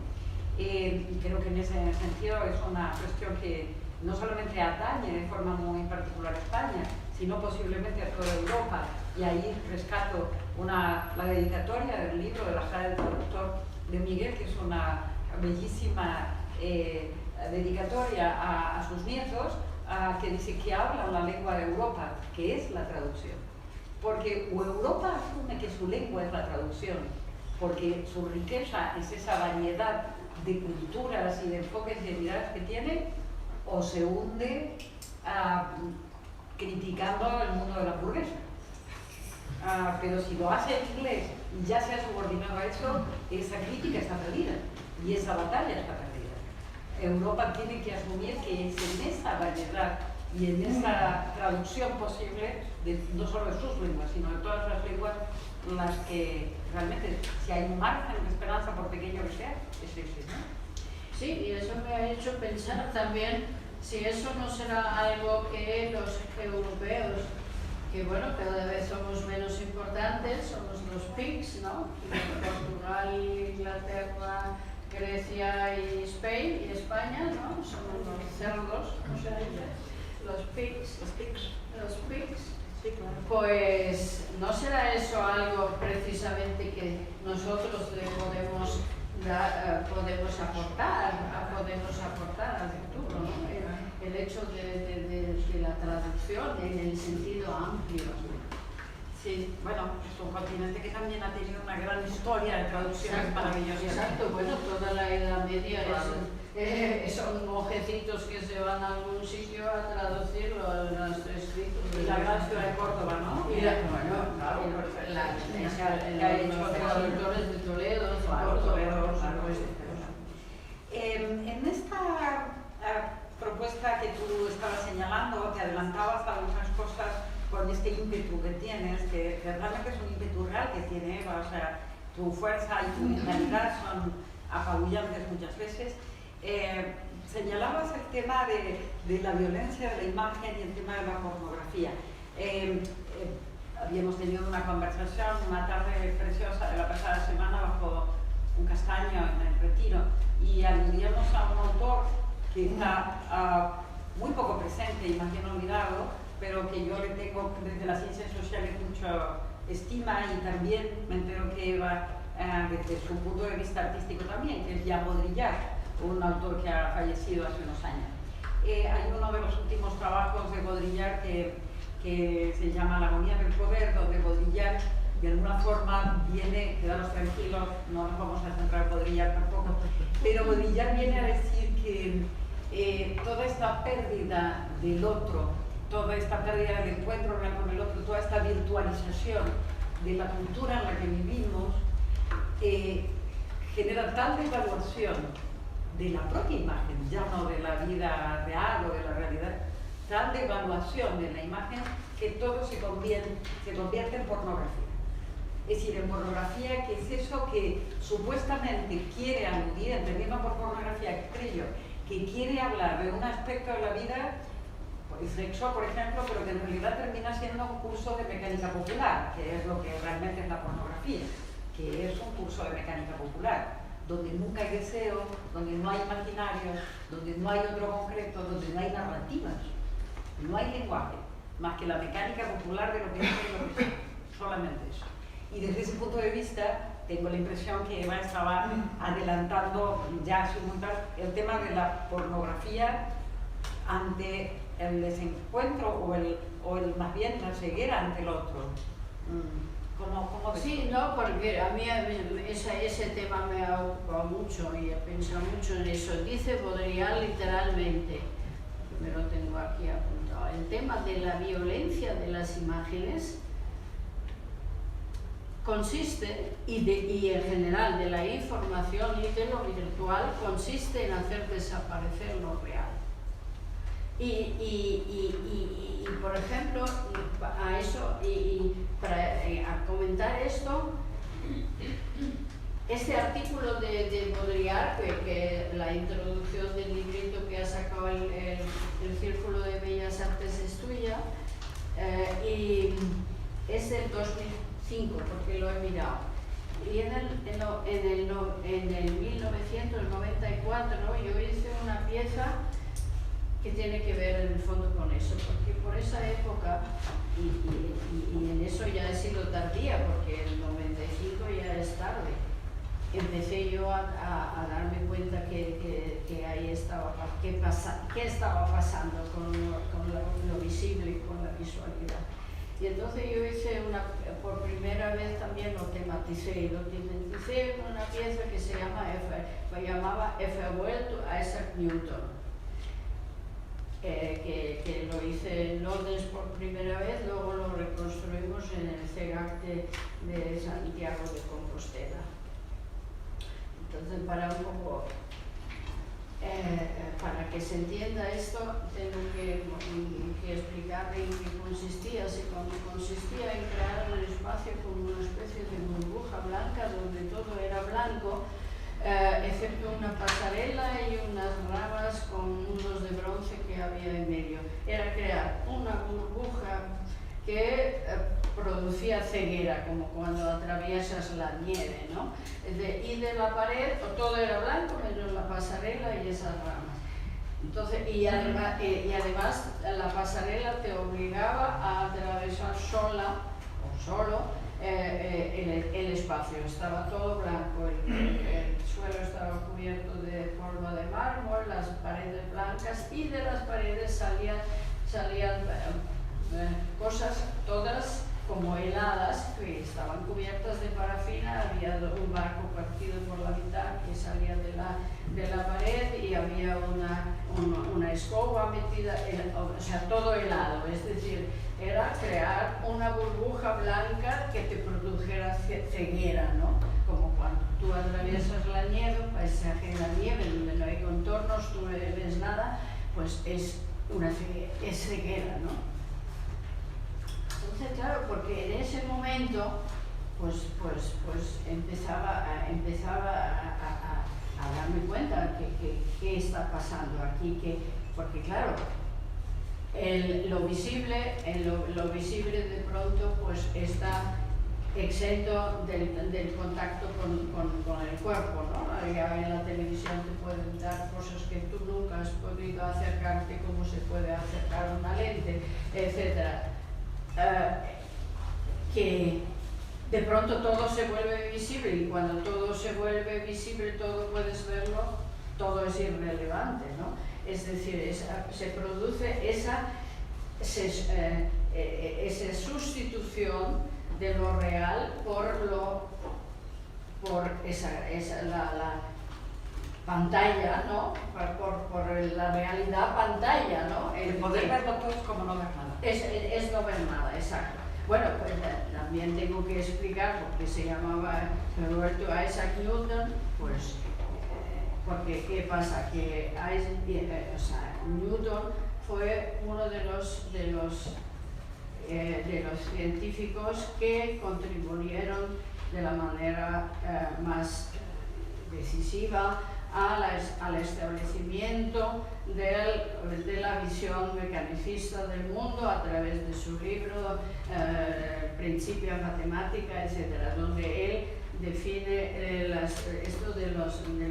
Creo que en ese sentido es una cuestión que no solamente atañe de forma muy particular a España, sino posiblemente a toda Europa. Y ahí rescato la dedicatoria del libro de la Sala del Traductor de Miguel, que es una bellísima dedicatoria a sus nietos, que dice que hablan la lengua de Europa, que es la traducción. Porque Europa asume que su lengua es la traducción, porque su riqueza es esa variedad de culturas y de enfoques y de miradas que tiene, o se hunde criticando el mundo de la burguesa. Pero si lo hace en inglés y ya se ha subordinado a eso, esa crítica está perdida y esa batalla está perdida. Europa tiene que asumir que es en esa variedad y en esa traducción posible, no solo de sus lenguas, sino de todas las lenguas, las que realmente, si hay un margen de esperanza, por pequeño que sea, es ese, ¿no? Sí, y eso me ha hecho pensar también si eso no será algo que los europeos, que bueno, cada vez somos menos importantes, somos los pigs, ¿no? Portugal, Inglaterra, Grecia y Spain y España, ¿no? Somos los cerdos, los pigs. Sí, claro. Pues no será eso algo precisamente que nosotros le podemos aportar al futuro, ¿no? El hecho de la traducción en el sentido amplio. Sí, bueno, es un continente que también ha tenido una gran historia de traducciones maravillosas. Exacto, bueno, toda la Edad Media son mojecitos que se van a algún sitio a traducirlo a los escritos. Y la gran ciudad de Córdoba, ¿no? Y los traductores de Toledo, de Córdoba, por supuesto. En esta propuesta que tú estabas señalando, te adelantabas algunas cosas con este ímpetu que tienes, que realmente es un ímpetu real que tiene Eva, o sea, tu fuerza y tu vitalidad son apabullantes muchas veces. Señalabas el tema de la violencia de la imagen y el tema de la pornografía. Habíamos tenido una conversación una tarde preciosa de la pasada semana bajo un castaño en el Retiro y aludíamos a un autor que está muy poco presente y más bien olvidado, pero que yo le tengo desde las ciencias sociales mucha estima y también me entero que Eva, desde su punto de vista artístico también, que es Jean Baudrillard, un autor que ha fallecido hace unos años. Hay uno de los últimos trabajos de Baudrillard que se llama La agonía del poder, donde Baudrillard de alguna forma viene, quedaros tranquilos, no nos vamos a centrar en Baudrillard tampoco, pero Baudrillard viene a decir que toda esta pérdida del otro, toda esta pérdida del encuentro real con el otro, toda esta virtualización de la cultura en la que vivimos, genera tal devaluación de la propia imagen, ya no de la vida real o de la realidad, tal devaluación de la imagen que todo se convierte en pornografía. Es decir, en pornografía, que es eso que supuestamente quiere aludir, entendiendo por pornografía, creo, que quiere hablar de un aspecto de la vida, el sexo, por ejemplo, pero que en realidad termina siendo un curso de mecánica popular, que es lo que realmente es la pornografía, que es un curso de mecánica popular, donde nunca hay deseo, donde no hay imaginarios, donde no hay otro concreto, donde no hay narrativas, no hay lenguaje, más que la mecánica popular de lo que es lo que es, solamente eso. Y desde ese punto de vista, tengo la impresión que Eva estaba adelantando ya hace un momento el tema de la pornografía ante el desencuentro o el más bien la ceguera ante el otro. ¿Cómo sí, no, porque a mí ese tema me ha ocupado mucho y he pensado mucho en eso. Dice Baudrillard literalmente, me lo tengo aquí apuntado, el tema de la violencia de las imágenes consiste, y en general de la información y de lo virtual, consiste en hacer desaparecer lo real. Y por ejemplo, a eso, a comentar esto, este artículo de Baudrillard, que la introducción del librito que ha sacado el Círculo de Bellas Artes es tuya, y es del 2005, porque lo he mirado. Y en el 1994 yo hice una pieza que tiene que ver en el fondo con eso, porque por esa época, y en eso ya he sido tardía, porque en el 95 ya es tarde, empecé yo a darme cuenta que ahí estaba, qué estaba pasando con lo visible y con la visualidad. Y entonces yo hice por primera vez también lo tematicé, y lo tematicé en una pieza que se llamaba If I Were to Isaac Newton. Que lo hice en Londres por primera vez, luego lo reconstruimos en el CEGAC de Santiago de Compostela. Entonces, para que se entienda esto, tengo que explicar en qué consistía. Consistía en crear un espacio como una especie de burbuja blanca donde todo era blanco, excepto una pasarela y unas ramas con nudos de bronce que había en medio. Era crear una burbuja que producía ceguera, como cuando atraviesas la nieve, ¿no? Y de la pared todo era blanco menos la pasarela y esas ramas. Entonces, y además la pasarela te obligaba a atravesar sola o solo el espacio. Estaba todo blanco, el suelo estaba cubierto de polvo de mármol, las paredes blancas, y de las paredes salían cosas todas como heladas, que estaban cubiertas de parafina. Había un barco partido por la mitad que salía de la pared, y había una escoba metida, o sea, todo helado. Es decir, era crear una burbuja blanca que te produjera ceguera, ¿no? Como cuando tú atraviesas la nieve, un paisaje en la nieve donde no hay contornos, tú no ves nada, pues es ceguera, ¿no? Entonces, claro, porque en ese momento pues empezaba a darme cuenta que está pasando aquí, porque claro, lo visible de pronto pues está exento del contacto con el cuerpo, ¿no? Ya en la televisión te pueden dar cosas que tú nunca has podido acercarte, como se puede acercar una lente, etc. Que de pronto todo se vuelve visible, y cuando todo se vuelve visible, todo puedes verlo, todo es irrelevante, ¿no? Es decir, se produce esa sustitución de lo real por la pantalla, ¿no? Por la realidad pantalla, ¿no? El poder verlo todo es como no ver nada. Es no ver nada, exacto. Bueno, pues también tengo que explicar por qué se llamaba Roberto Isaac Newton, pues porque ¿qué pasa? Que Newton fue uno de los científicos que contribuyeron de la manera más decisiva al establecimiento de la visión mecanicista del mundo a través de su libro Principia Matemática, etc., donde él define esto del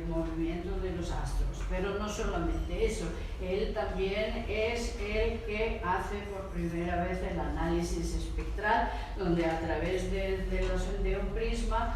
movimiento de los astros. Pero no solamente eso, él también es el que hace por primera vez el análisis espectral, donde a través de un prisma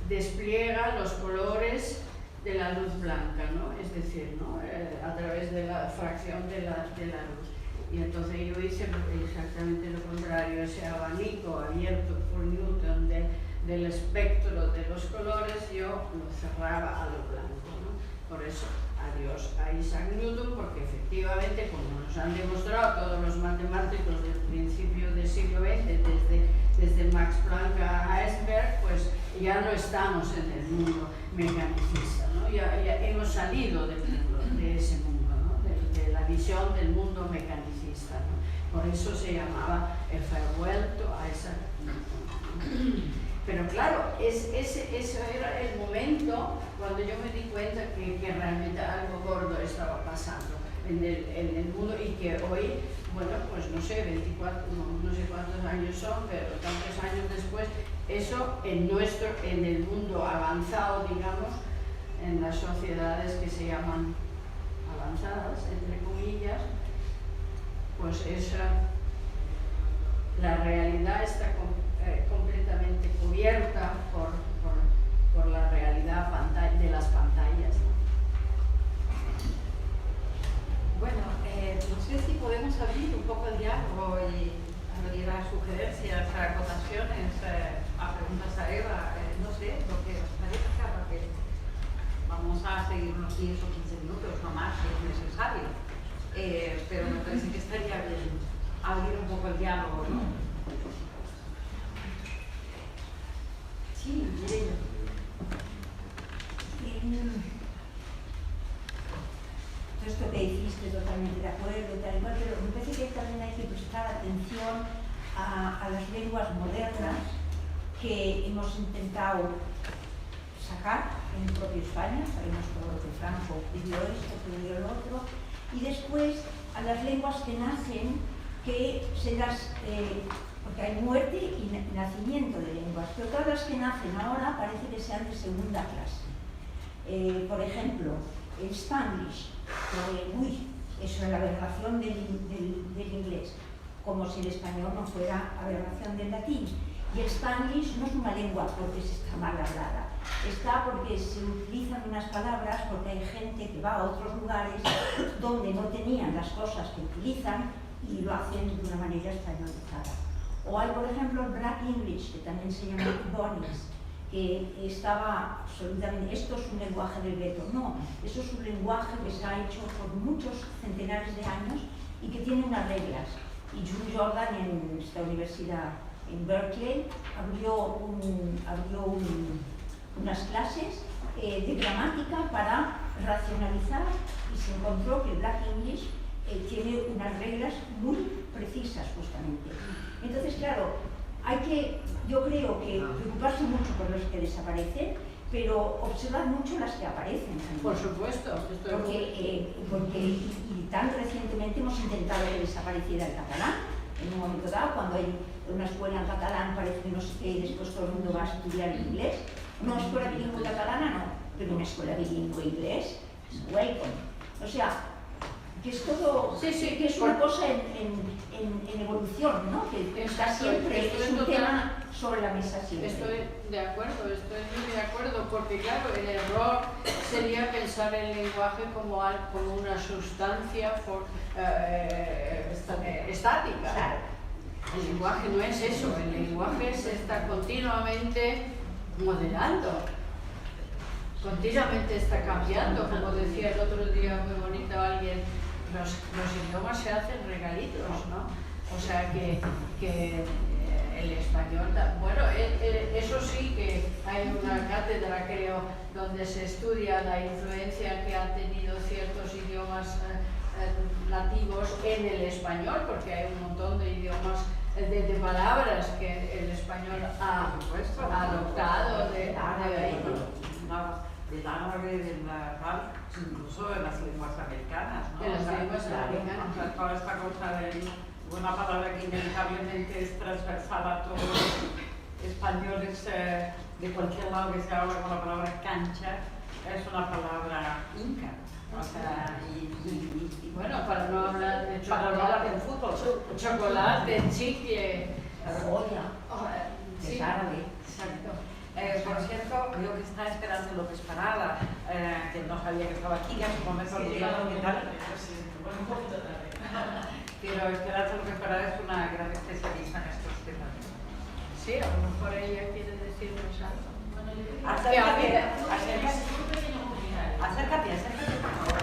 despliega los colores de la luz blanca, ¿no? Es decir, ¿no? A través de la fracción de la luz. Y entonces yo hice exactamente lo contrario, ese abanico abierto por Newton del espectro de los colores, yo lo cerraba a lo blanco, ¿no? Por eso, adiós a Isaac Newton, porque efectivamente, como nos han demostrado todos los matemáticos del principio del siglo XX, desde Max Planck a Heisenberg, pues ya no estamos en el mundo mecanicista, ¿no? Ya hemos salido del mundo, de ese mundo, ¿no? de la visión del mundo mecanicista, ¿no? Por eso se llamaba el farewell to Isaac Newton. Pero claro, eso era el momento cuando yo me di cuenta que realmente algo gordo estaba pasando en el mundo y que hoy, bueno, pues no sé, 24, no sé cuántos años son, pero tantos años después, eso en el mundo avanzado, digamos, en las sociedades que se llaman avanzadas, entre comillas, pues la realidad está completamente cubierta por la realidad de las pantallas, ¿no? Bueno, no sé si podemos abrir un poco el diálogo y abrir a sugerencias, a acotaciones, a preguntas a Eva, no sé, lo que os parezca, porque vamos a seguir unos 10 o 15 minutos, no más, si es necesario. Pero me parece que estaría bien abrir un poco el diálogo, ¿no? Sí, Mireia. Esto que hiciste totalmente de acuerdo, tal y cual, pero me parece que también hay que prestar atención a las lenguas modernas que hemos intentado sacar en el propio España. Sabemos todo lo que Franco pidió esto, pidió lo otro, y después a las lenguas que nacen, que porque hay muerte y nacimiento de lenguas, pero todas las que nacen ahora parece que sean de segunda clase. Por ejemplo, el Spanglish, eso es la aberración del inglés, como si el español no fuera aberración del latín. Y el Spanglish no es una lengua porque se está mal hablada, está porque se utilizan unas palabras, porque hay gente que va a otros lugares donde no tenían las cosas que utilizan y lo hacen de una manera españolizada. O hay, por ejemplo, el Black English, que también se llama Bonis, que estaba absolutamente, esto es un lenguaje del gueto. No, eso es un lenguaje que se ha hecho por muchos centenares de años y que tiene unas reglas. Y Jules Jordan en esta universidad en Berkeley abrió unas clases de gramática para racionalizar y se encontró que el Black English tiene unas reglas muy precisas justamente. Entonces, claro, yo creo que preocuparse mucho por los que desaparecen, pero observar mucho las que aparecen también. Por supuesto. Porque y tan recientemente hemos intentado que desapareciera el catalán. En un momento dado, cuando hay una escuela en catalán, parece que no sé qué, y después todo el mundo va a estudiar inglés. Una escuela bilingüe catalana no, pero una escuela bilingüe inglés, welcome. O sea, que es todo, que es una cosa en evolución, ¿no? Que está siempre, es un tema sobre la mesa siempre. Estoy de acuerdo, estoy muy de acuerdo, porque claro, el error sería pensar el lenguaje como una sustancia estática. Claro. El lenguaje no es eso, el lenguaje se está continuamente modelando, continuamente está cambiando, como decía el otro día muy bonito alguien, los idiomas se hacen regalitos, ¿no? O sea que el español, bueno, eso sí que hay una cátedra, creo, donde se estudia la influencia que han tenido ciertos idiomas nativos en el español, porque hay un montón de idiomas, de palabras que el español ha adoptado de ahí. Del árabe, del tal, incluso de las lenguas americanas, ¿no? De las lenguas americanas. O sea, toda esta cosa de una palabra que inevitablemente es transversal a todos los españoles de cualquier lado que se habla con la palabra cancha, es una palabra inca. O sea, y bueno, para no hablar de para no hablar del fútbol, chocolate, chicle, joya, sí, es árabe. exacto. por cierto, creo que está Esperanza López Parada, que no sabía que estaba aquí, ya supongo que olvidaron qué tal. Pero Esperanza López Parada es una gran especialista en estos temas. Sí, a lo mejor ella quiere decirnos algo. Acércate, acércate, por favor.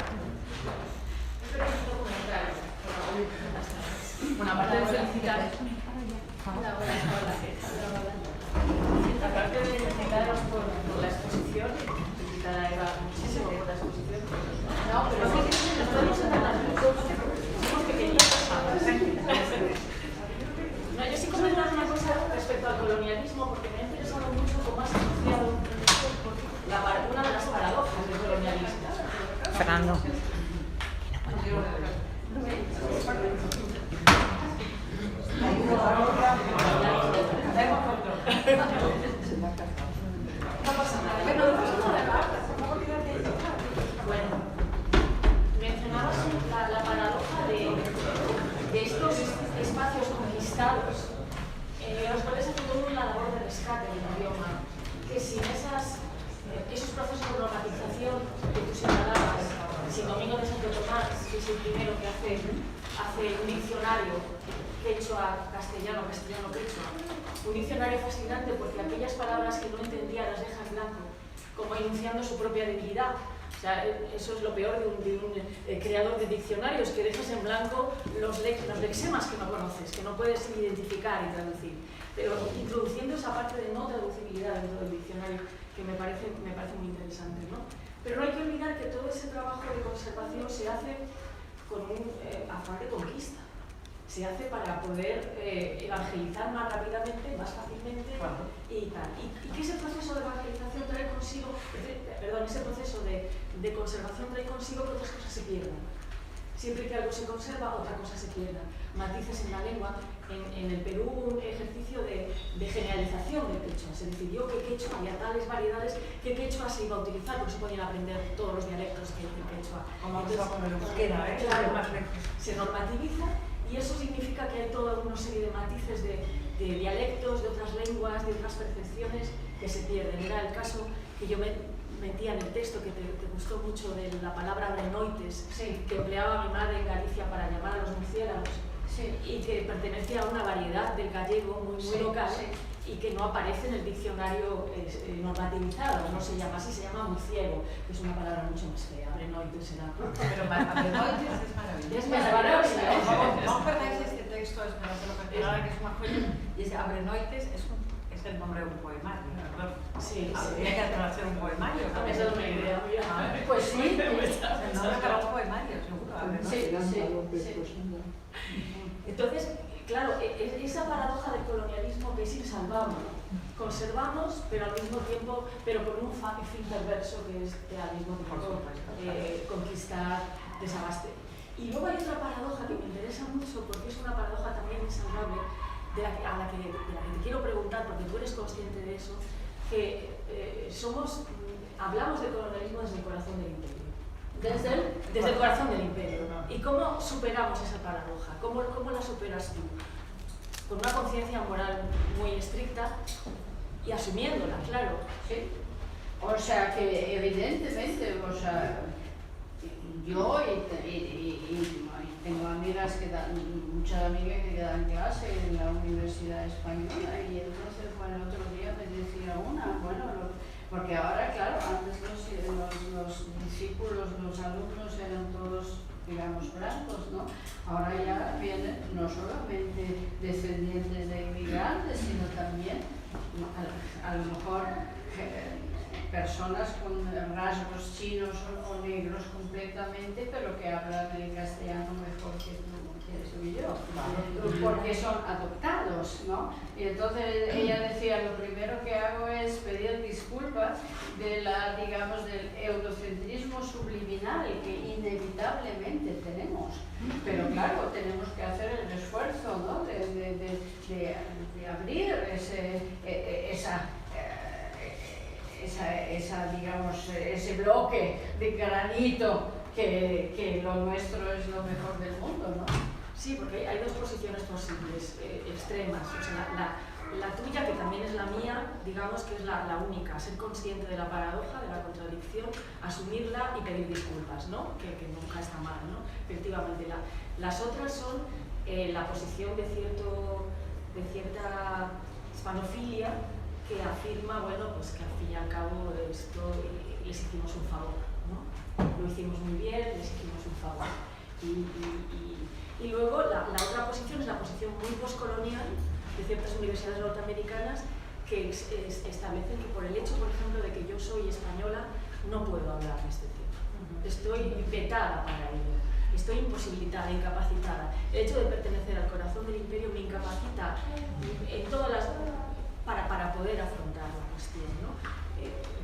Bueno, aparte de felicitar, aparte de felicitaros por la exposición, felicitar a Eva muchísimo por la exposición. No, pero sí que nos podemos sentar somos pequeños. No, yo sí comentar una cosa respecto al colonialismo, porque me ha interesado mucho cómo has asociado una de las paradojas del colonialismo. Fernando. Bueno, mencionabas la paradoja de estos espacios conquistados, los cuales hace toda una labor de rescate del idioma, que sin esos procesos de normatización que tú señalabas, sin Domingo de Santo Tomás, que es el primero que hace un diccionario quechua-castellano, castellano-quechua, un diccionario fascinante porque aquellas palabras que no entendía las deja en blanco, como enunciando su propia debilidad. O sea, eso es lo peor de un creador de diccionarios, que dejas en blanco los lexemas que no conoces, que no puedes identificar y traducir. Pero introduciendo esa parte de no traducibilidad dentro del diccionario, que me parece muy interesante, ¿no? Pero no hay que olvidar que todo ese trabajo de conservación se hace con un afán de conquista. Se hace para poder evangelizar más rápidamente, más fácilmente y tal. Y que ese proceso de evangelización trae consigo, ese proceso de conservación trae consigo que otras cosas se pierdan. Siempre que algo se conserva, otra cosa se pierda. Matices en la lengua. En el Perú hubo un ejercicio de generalización del quechua. Se decidió que quechua, había tales variedades, que quechua se iba a utilizar, porque se podían aprender todos los dialectos del quechua. Como entonces, con el euskera, claro, más lejos. se normativiza y eso significa que hay toda una serie de matices de dialectos, de otras lenguas, de otras percepciones que se pierden. Era el caso que yo metía en el texto, que te gustó mucho, de la palabra brenoites, sí, que empleaba mi madre en Galicia para llamar a los murciélagos. Sí. Y que pertenece a una variedad del gallego muy local, sí, y que no aparece en el diccionario normativizado, no se llama así, se llama murciélago, que es una palabra mucho más fea. Brenoides será. Pero Brenoides es maravilloso. Es maravilloso. No perdáis este texto, Esperanza López Parada, que es una joya, y ese Brenoides es el nombre de un poemario, ¿verdad? Sí, Habría que hacer un poemario. Esa es una idea. Pues sí, el nombre para un poemario, seguro. sí. Entonces, claro, esa paradoja del colonialismo que es insalvable. Conservamos, pero al mismo tiempo, pero con un fin perverso que es al mismo tiempo conquistar, desabaste. Y luego hay otra paradoja que me interesa mucho, porque es una paradoja también insalvable, de la que te quiero preguntar, porque tú eres consciente de eso, que hablamos de colonialismo desde el corazón del imperio. Desde el corazón del imperio. ¿Y cómo superamos esa paradoja? ¿Cómo la superas tú? Con una conciencia moral muy estricta y asumiéndola, claro. Sí. O sea que evidentemente, o sea, yo y tengo amigas muchas amigas que dan clase en la Universidad Española, y entonces, bueno, el otro día me decía una, porque ahora, claro, antes los discípulos, los alumnos eran todos digamos, blancos, ¿no? Ahora ya vienen no solamente descendientes de inmigrantes, sino también a lo mejor personas con rasgos chinos o negros completamente, pero que hablan el castellano mejor que soy yo, porque son adoptados, ¿no? Y entonces ella decía, lo primero que hago es pedir disculpas de digamos, del eurocentrismo subliminal que inevitablemente tenemos, pero claro, tenemos que hacer el esfuerzo, ¿no? de abrir digamos, ese bloque de granito que lo nuestro es lo mejor del mundo, ¿no? Sí, porque hay dos posiciones posibles, extremas. O sea, la tuya, que también es la mía, digamos que es la única, ser consciente de la paradoja, de la contradicción, asumirla y pedir disculpas, ¿no? Que nunca está mal, ¿no? Efectivamente, las otras son la posición de cierta hispanofilia que afirma, bueno, pues que al fin y al cabo esto les hicimos un favor, ¿no? Lo hicimos muy bien, les hicimos un favor. Y luego la otra posición es la posición muy postcolonial de ciertas universidades norteamericanas que establecen que por el hecho, por ejemplo, de que yo soy española, no puedo hablar de este tema. Estoy vetada para ello, estoy imposibilitada, incapacitada. El hecho de pertenecer al corazón del imperio me incapacita en todas las... para poder afrontar la cuestión, ¿no?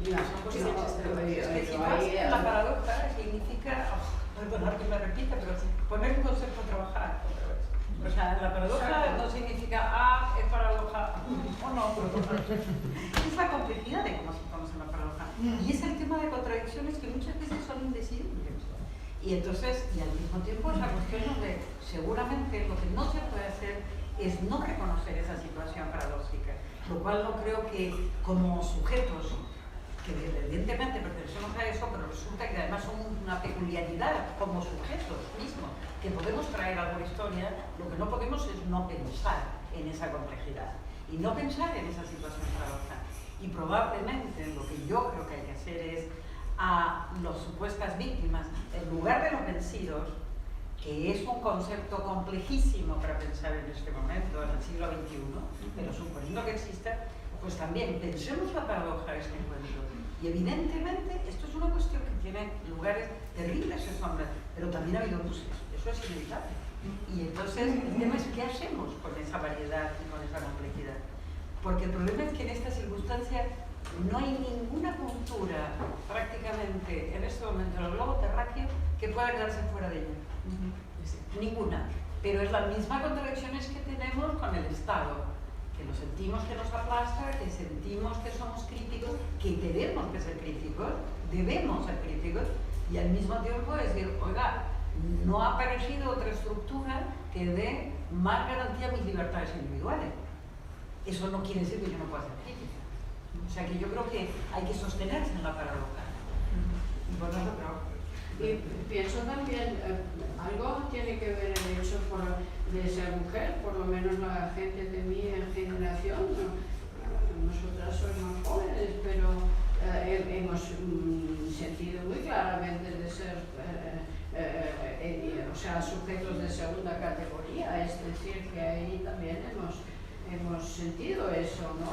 Son posiciones extremas. La paradoja significa, perdonad que me repita, pero poner un concepto a trabajar otra vez. O sea, la paradoja no significa es paradoja o no. Es la complejidad de cómo se conoce la paradoja. Y es el tema de contradicciones que muchas veces son indecidibles. Y entonces, y al mismo tiempo, es la cuestión donde seguramente lo que no se puede hacer es no reconocer esa situación paradójica, lo cual no creo que como sujetos que evidentemente pertenecemos a eso, pero resulta que además somos una peculiaridad como sujetos mismos, que podemos traer algo de historia, lo que no podemos es no pensar en esa complejidad y no pensar en esa situación paradoja. Y probablemente lo que yo creo que hay que hacer es a las supuestas víctimas, en lugar de los vencidos, que es un concepto complejísimo para pensar en este momento, en el siglo XXI, pero suponiendo que exista, pues también pensemos la paradoja de este encuentro. Y evidentemente esto es una cuestión que tiene lugares terribles en sombra, pero también ha habido luces, eso es inevitable. Y entonces el tema es qué hacemos con esa variedad y con esa complejidad. Porque el problema es que en esta circunstancia no hay ninguna cultura prácticamente en este momento en el globo terráqueo que pueda quedarse fuera de ella. Ninguna. Pero es la misma contradicciones que tenemos con el Estado, que lo sentimos que nos aplasta, que sentimos que somos críticos, que tenemos que ser críticos, debemos ser críticos, y al mismo tiempo decir, oiga, no ha aparecido otra estructura que dé más garantía a mis libertades individuales. Eso no quiere decir que yo no pueda ser crítica. O sea que yo creo que hay que sostenerse en la paradoja. Y por eso creo. Y pienso también, algo tiene que ver el hecho de ser mujer, por lo menos la gente de mi generación, nosotras somos más jóvenes, pero hemos sentido muy claramente de ser o sea, sujetos de segunda categoría, es decir, que ahí también hemos sentido eso, ¿no?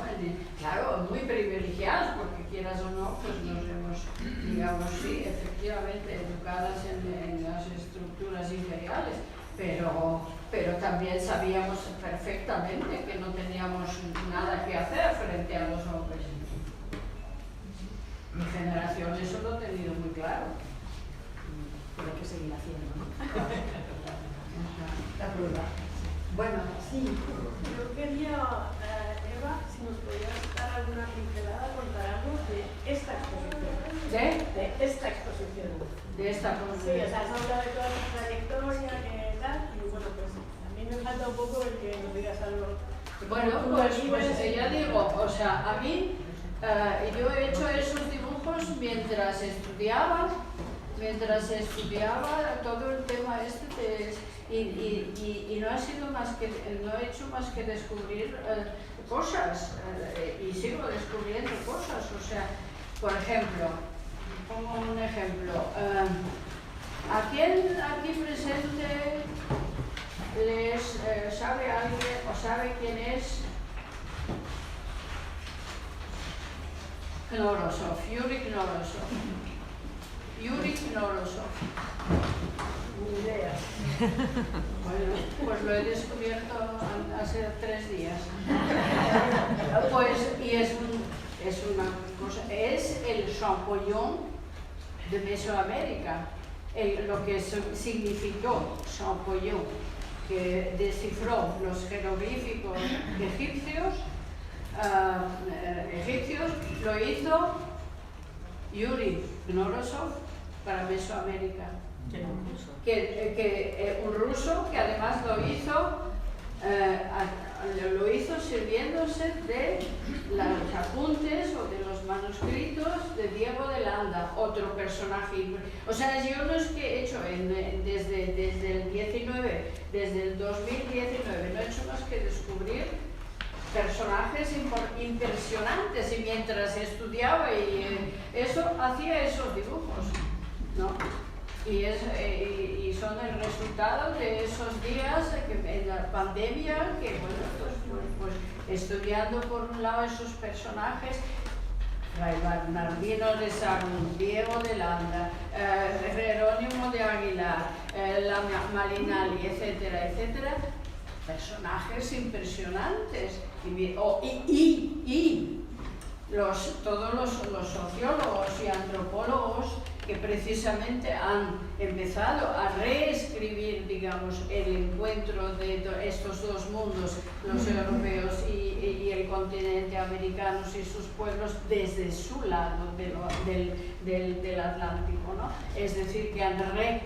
Claro, muy privilegiados, porque quieras o no, pues nos hemos, digamos, sí, efectivamente educadas en las estructuras imperiales, pero también sabíamos perfectamente que no teníamos nada que hacer frente a los hombres. Mi generación eso lo ha tenido muy claro. Pero hay que seguir haciendo, ¿no? La prueba. Bueno, sí, yo quería, Eva, si nos podías dar alguna pincelada, contarnos de esta exposición. ¿De? De esta exposición. De esta Sí, cosa. o sea, has hablado de toda tu trayectoria, que tal, y bueno, pues a mí me falta un poco el que nos digas algo. Bueno, pues ya digo, o sea, a mí, yo he hecho esos dibujos mientras estudiaba todo el tema este y no ha sido más que, no he hecho más que descubrir cosas y sigo descubriendo cosas. O sea, por ejemplo, pongo un ejemplo, ¿A quién aquí presente sabe alguien o sabe quién es Knorosov, Yuri Knorosov? Yuri Knorosov. Ni idea. Bueno, pues lo he descubierto hace 3 días. Pues, y es una cosa, es el Champollion de Mesoamérica, lo que significó Champollion, que descifró los jeroglíficos egipcios, lo hizo Yuri Knorosov para Mesoamérica. Un ruso que además lo hizo sirviéndose de los apuntes o de los manuscritos de Diego de Landa, otro personaje. O sea, yo no es que he hecho desde el 19, desde el 2019, no he hecho más que descubrir personajes impresionantes, y mientras estudiaba y eso, hacía esos dibujos, ¿no? Y son el resultado de esos días en la pandemia, que bueno, pues estudiando por un lado esos personajes, Fray Bernardino de Sahagún, Diego de Landa, Jerónimo de Aguilar, Malinali, etcétera, etcétera, personajes impresionantes. Y todos los sociólogos y antropólogos que precisamente han empezado a reescribir, digamos, el encuentro de estos dos mundos, los europeos y el continente americano y sus pueblos, desde su lado del Atlántico, ¿no? Es decir, que han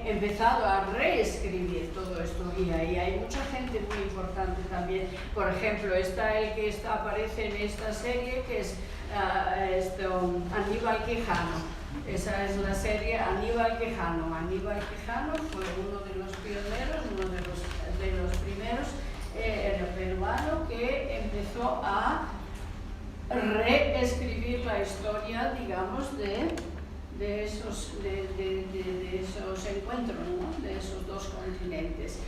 empezado a reescribir todo esto, y ahí hay mucha gente muy importante también. Por ejemplo, está el que aparece en esta serie, que es Aníbal Quijano. Esa es la serie Aníbal Quijano. Aníbal Quijano fue uno de los pioneros, uno de los primeros peruano que empezó a reescribir la historia, digamos, de esos encuentros, ¿no? De esos dos continentes.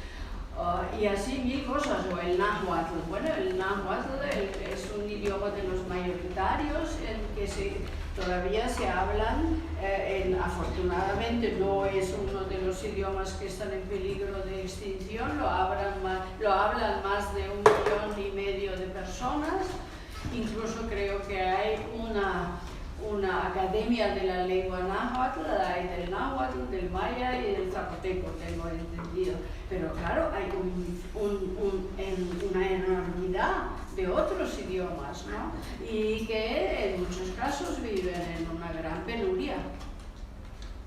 Y así mil cosas, o el náhuatl. Bueno, el náhuatl es un idioma de los mayoritarios en que todavía se hablan, afortunadamente no es uno de los idiomas que están en peligro de extinción, lo hablan más de 1,5 millones de personas. Incluso creo que hay una academia de la lengua náhuatl, hay del náhuatl, del maya y del zapoteco, tengo entendido. Pero claro, hay una enormidad de otros idiomas, ¿no? Y que en muchos casos viven en una gran penuria,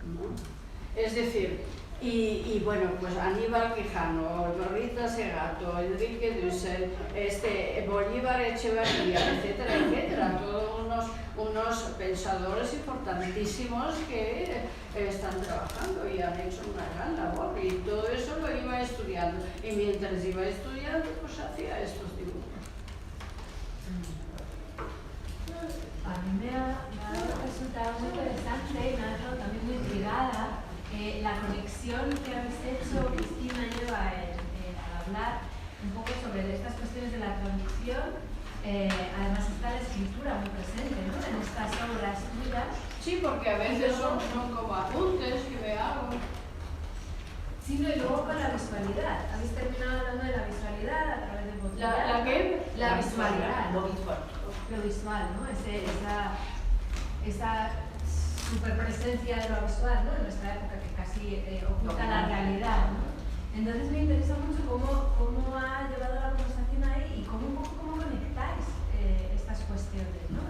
¿no? Es decir, y bueno, pues Aníbal Quijano, Rita Segato, Enrique Dussel, Bolívar Echevarría, etcétera, etcétera, todos unos pensadores importantísimos que están trabajando y han hecho una gran labor, y todo eso lo iba estudiando, y mientras iba estudiando pues hacía estos dibujos. A mí me ha resultado muy interesante y me ha dejado también muy intrigada la conexión que habéis hecho, Cristina y Eva, al hablar un poco sobre estas cuestiones de la traducción. Además está la escritura muy presente, ¿no?, en estas obras tuyas. Sí, porque a veces son como apuntes que me hago. Sí, no, y luego con la visualidad. Habéis terminado hablando de la visualidad a través de Baudrillard. ¿La qué? La visualidad. Lo visual. Lo visual, ¿no? Esa superpresencia de lo visual, ¿no?, en nuestra época, que casi oculta la realidad, ¿no? Entonces me interesa mucho cómo ha llevado la conversación ahí y cómo conectáis estas cuestiones, ¿no?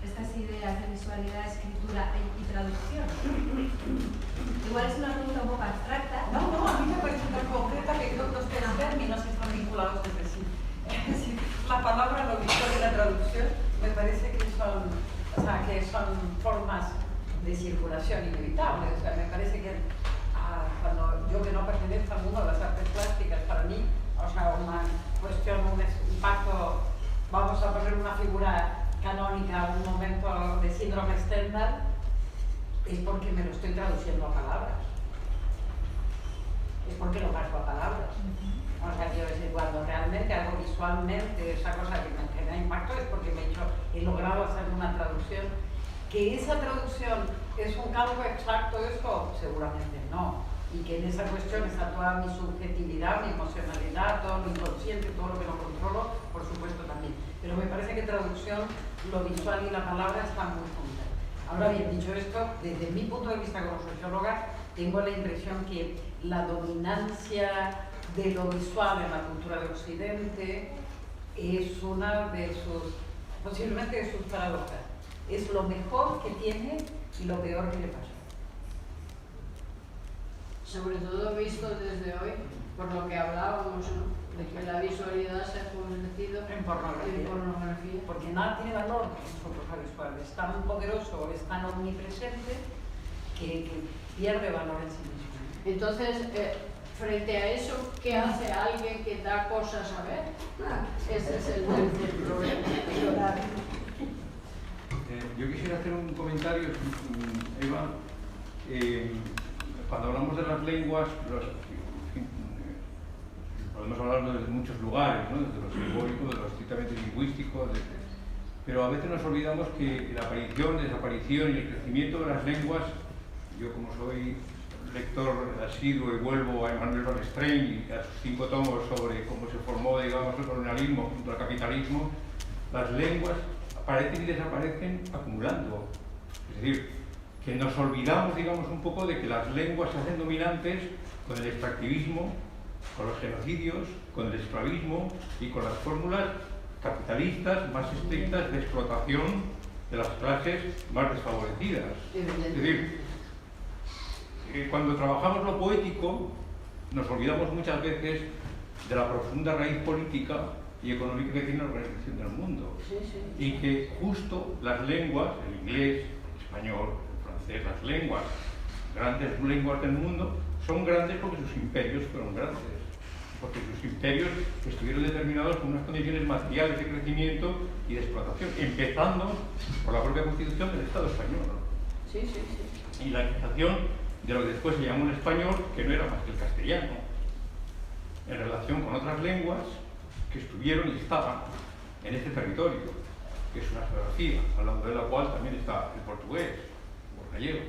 Estas ideas de visualidad, escritura y traducción. Igual es una pregunta un poco abstracta. No, a mí me parece tan concreta que creo que los términos están vinculados entre sí. Es decir, la palabra, lo visual y la traducción me parece que son formas de circulación inevitables. O sea, me parece que cuando yo, que no pertenezco al mundo de las artes plásticas, para mí, o sea, una cuestión, un impacto, vamos a poner una figura canónica, un momento de síndrome Stendhal, es porque me lo estoy traduciendo a palabras. porque lo paso a palabras. O sea, quiero decir, cuando realmente algo visualmente, esa cosa que me genera impacto es porque he logrado hacer una traducción. Que esa traducción es un campo exacto, eso seguramente no. Y que en esa cuestión está toda mi subjetividad, mi emocionalidad, todo lo inconsciente, todo lo que no controlo, por supuesto también. Pero me parece que traducción, lo visual y la palabra están muy juntas. Ahora bien, dicho esto, desde mi punto de vista como socióloga, tengo la impresión que la dominancia de lo visual en la cultura de Occidente es una de sus, posiblemente de sus paradojas. Es lo mejor que tiene y lo peor que le pasa. Sobre todo visto desde hoy, por lo que hablábamos, ¿no? De que la visualidad se ha convertido En pornografía. Porque nada tiene valor para nosotros la visual. Es tan poderoso, es tan omnipresente que pierde valor en sí mismo. Entonces, frente a eso, ¿qué hace alguien que da cosas a ver? Ese es el problema. Yo quisiera hacer un comentario, Eva. Cuando hablamos de las lenguas, podemos hablar desde muchos lugares, ¿no? Desde lo simbólico, de lo estrictamente lingüístico, pero a veces nos olvidamos que la aparición, desaparición y el crecimiento de las lenguas, yo como soy lector asiduo y vuelvo a Emmanuel Van Strain y a sus 5 tomos sobre cómo se formó, digamos, el colonialismo junto al capitalismo, las lenguas aparecen y desaparecen acumulando. Es decir, que nos olvidamos, digamos, un poco de que las lenguas se hacen dominantes con el extractivismo, con los genocidios, con el esclavismo y con las fórmulas capitalistas más estrictas de explotación de las clases más desfavorecidas. Es decir, cuando trabajamos lo poético, nos olvidamos muchas veces de la profunda raíz política y económica que tiene la organización del mundo. Y que justo las lenguas, el inglés, el español, el francés, las lenguas, grandes lenguas del mundo, son grandes porque sus imperios fueron grandes. Porque sus imperios estuvieron determinados por unas condiciones materiales de crecimiento y de explotación, empezando por la propia Constitución del Estado español. Y la realización de lo que después se llamó el español, que no era más que el castellano, en relación con otras lenguas que estuvieron y estaban en este territorio, que es una geografía, al lado de la cual también está el portugués o el gallego.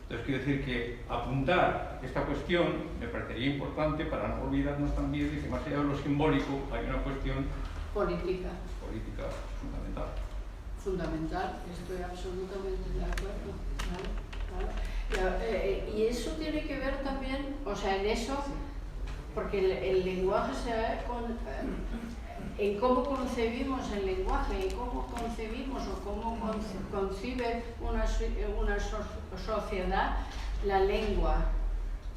Entonces, quiero decir que apuntar esta cuestión me parecería importante para no olvidarnos también de que más allá de lo simbólico hay una cuestión política fundamental. Fundamental, estoy absolutamente de acuerdo. ¿Vale? Y eso tiene que ver también, o sea, en eso, porque el lenguaje se ve en cómo concebimos el lenguaje, en cómo concebimos o cómo concibe una sociedad la lengua,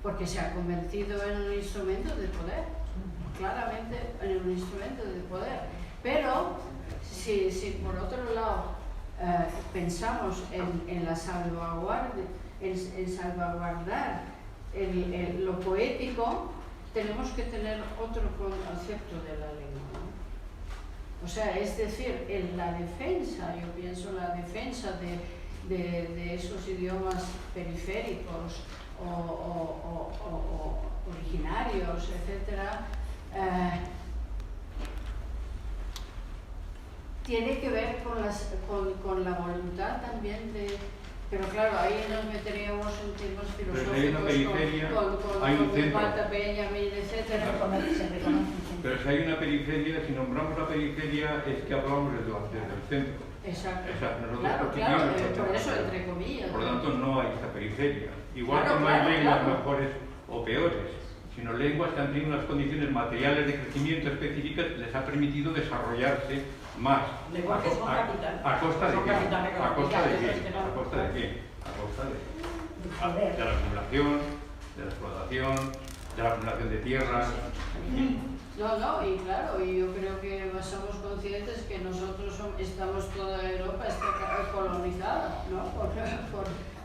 porque se ha convertido en un instrumento de poder, claramente en un instrumento de poder. Pero si por otro lado pensamos en la salvaguarda, en salvaguardar lo poético, tenemos que tener otro concepto de la lengua, ¿no? O sea, es decir, en la defensa, yo pienso la defensa de esos idiomas periféricos o originarios, etcétera, tiene que ver con la voluntad también de... Pero claro, ahí nos meteríamos en temas filosóficos con Marta Peña, etcétera. Pero si hay una periferia, si nombramos la periferia, es que hablamos desde el centro. Exacto. Claro, por eso, entre comillas. Por lo tanto, no hay esta periferia. Igual que no hay lenguas mejores o peores, sino lenguas que han tenido unas condiciones materiales de crecimiento específicas que les ha permitido desarrollarse más. Lenguajes son capital. ¿A costa de qué? ¿A costa de qué? ¿A costa de qué? A costa de la acumulación, de la explotación, de la acumulación de tierras. No, y claro, y yo creo que somos conscientes que nosotros estamos, toda Europa está colonizada, ¿no?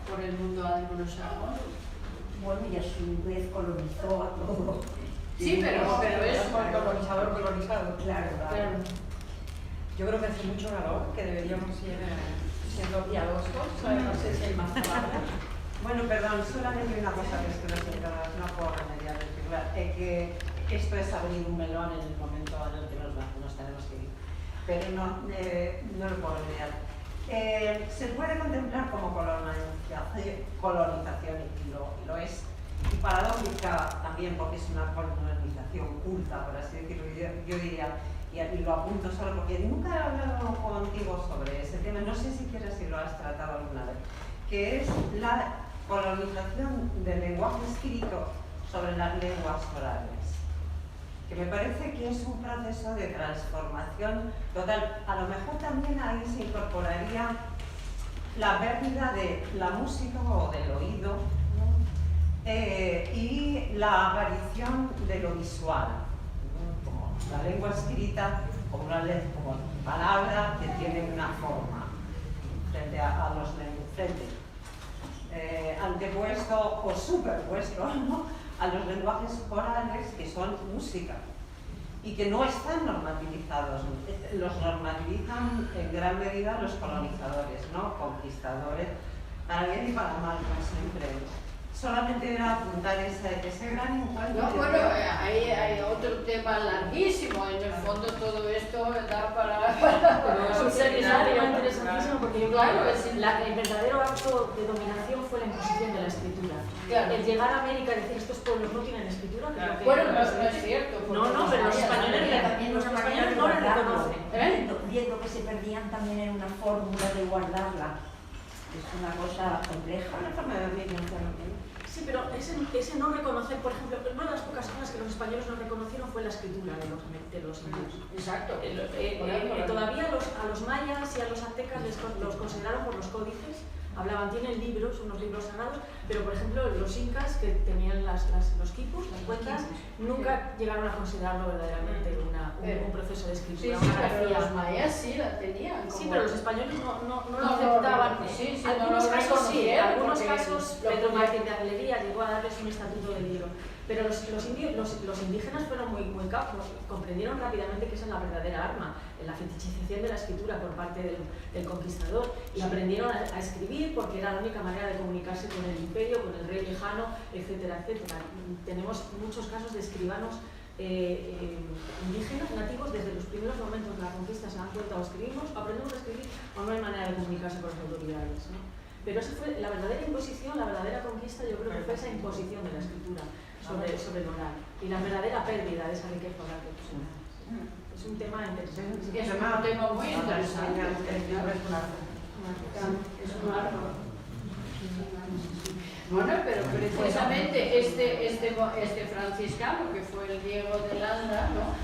por el mundo anglosajón. Bueno, y a su vez colonizó a todo. Sí, pero es colonizado. Claro. Yo creo que hace mucho calor, que deberíamos ir siendo piadosos, no sé si hay más palabras. Bueno, perdón, solamente una cosa que es que no puedo remediar decirla, es que esto es abrir un melón en el momento en el que nos tenemos que ir, pero no lo puedo remediar. Se puede contemplar como colonización y lo es, y paradójica también porque es una colonización culta, por así decirlo. Yo diría, y lo apunto solo porque nunca he hablado contigo sobre ese tema, no sé siquiera si lo has tratado alguna vez, que es la colonización del lenguaje escrito sobre las lenguas orales, que me parece que es un proceso de transformación total. A lo mejor también ahí se incorporaría la pérdida de la música o del oído, ¿no? Y la aparición de lo visual, ¿no? Como la lengua escrita como palabra que tiene una forma frente a los antepuesto o superpuesto, ¿no?, a los lenguajes orales que son música y que no están normativizados. Los normativizan en gran medida los colonizadores, ¿no?, conquistadores, para bien y para mal, como siempre. Solamente era apuntar ese gran encuentro. No, bueno, ahí hay otro tema larguísimo. En el fondo todo esto da para es un seminario interesantísimo porque yo claro, el verdadero acto de dominación fue la imposición de la escritura. Claro. El llegar a América y decir estos pueblos no tienen escritura, que Claro. lo que Bueno, no es cierto. No, pero los españoles también los españoles no lo reconocen. Viendo que se perdían también en una fórmula de guardarla. Es una cosa compleja. Sí, pero ese no reconocer, por ejemplo, una de las pocas cosas que los españoles no reconocieron fue la escritura de los indios. Exacto. Todavía a los mayas y a los aztecas los consideraron por los códices, tienen libros, unos libros sagrados, pero por ejemplo los incas, que tenían los quipus, las cuentas, nunca llegaron a considerarlo verdaderamente un proceso de escritura. Sí, pero los mayas sí la tenían. Sí, pero los españoles no lo aceptaban. Algunos casos sí, algunos casos Pedro Martín de Aguilera llegó a darles un estatuto de libro. Pero los indígenas fueron muy cautos, comprendieron rápidamente que esa es la verdadera arma, la fetichización de la escritura por parte del conquistador, y aprendieron a escribir porque era la única manera de comunicarse con el imperio, con el rey lejano, etcétera, etcétera. Tenemos muchos casos de escribanos indígenas, nativos, desde los primeros momentos de la conquista se dan cuenta o aprendemos a escribir o no hay manera de comunicarse con las autoridades, ¿no? Pero esa fue la verdadera imposición, la verdadera conquista, yo creo que fue esa imposición de la escritura sobre el oral y la verdadera pérdida de esa riqueza oral que tú señalas. Es un tema interesante. Es un tema muy interesante. Es un árbol. Bueno, pero precisamente este franciscano, que fue el Diego de Landa, ¿no?,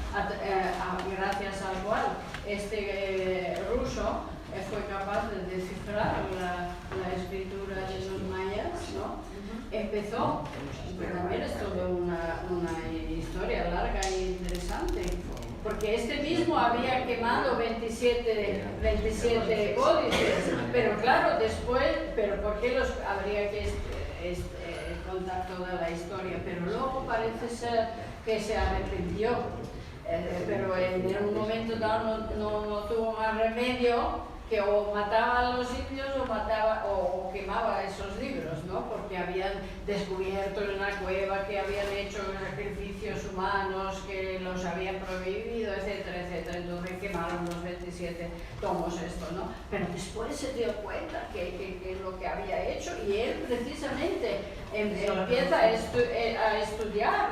gracias al cual este ruso fue capaz de descifrar la escritura de los mayas, ¿no? Empezó, pero también es toda una historia larga e interesante, porque este mismo había quemado 27 códices, pero claro, después, pero ¿por qué habría que contar toda la historia? Pero luego parece ser que se arrepintió, pero en un momento dado no tuvo más remedio que o mataba a los indios o quemaba esos libros, ¿no? Porque habían descubierto en la cueva que habían hecho sacrificios humanos, que los habían prohibido, etcétera, etcétera. Entonces quemaron los 27 tomos esto, ¿no? Pero después se dio cuenta que es lo que había hecho, y él precisamente empieza a estudiar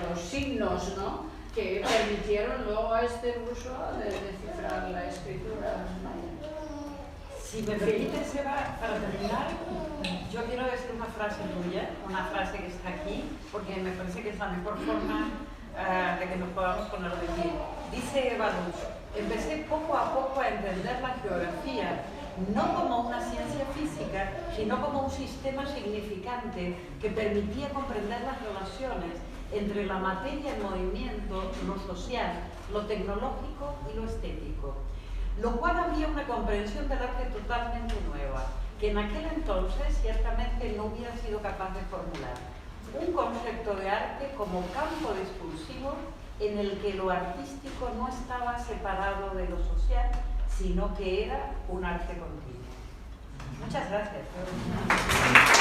los signos, ¿no?, que permitieron luego a este ruso descifrar la escritura maya. Si me permites, Eva, para terminar, yo quiero decir una frase tuya, una frase que está aquí, porque me parece que es la mejor forma de que nos podamos poner de pie. Dice Eva Luz: empecé poco a poco a entender la geografía, no como una ciencia física, sino como un sistema significante que permitía comprender las relaciones entre la materia en movimiento, lo social, lo tecnológico y lo estético, lo cual había una comprensión del arte totalmente nueva, que en aquel entonces ciertamente no hubiera sido capaz de formular. Un concepto de arte como campo discursivo en el que lo artístico no estaba separado de lo social, sino que era un arte continuo. Muchas gracias.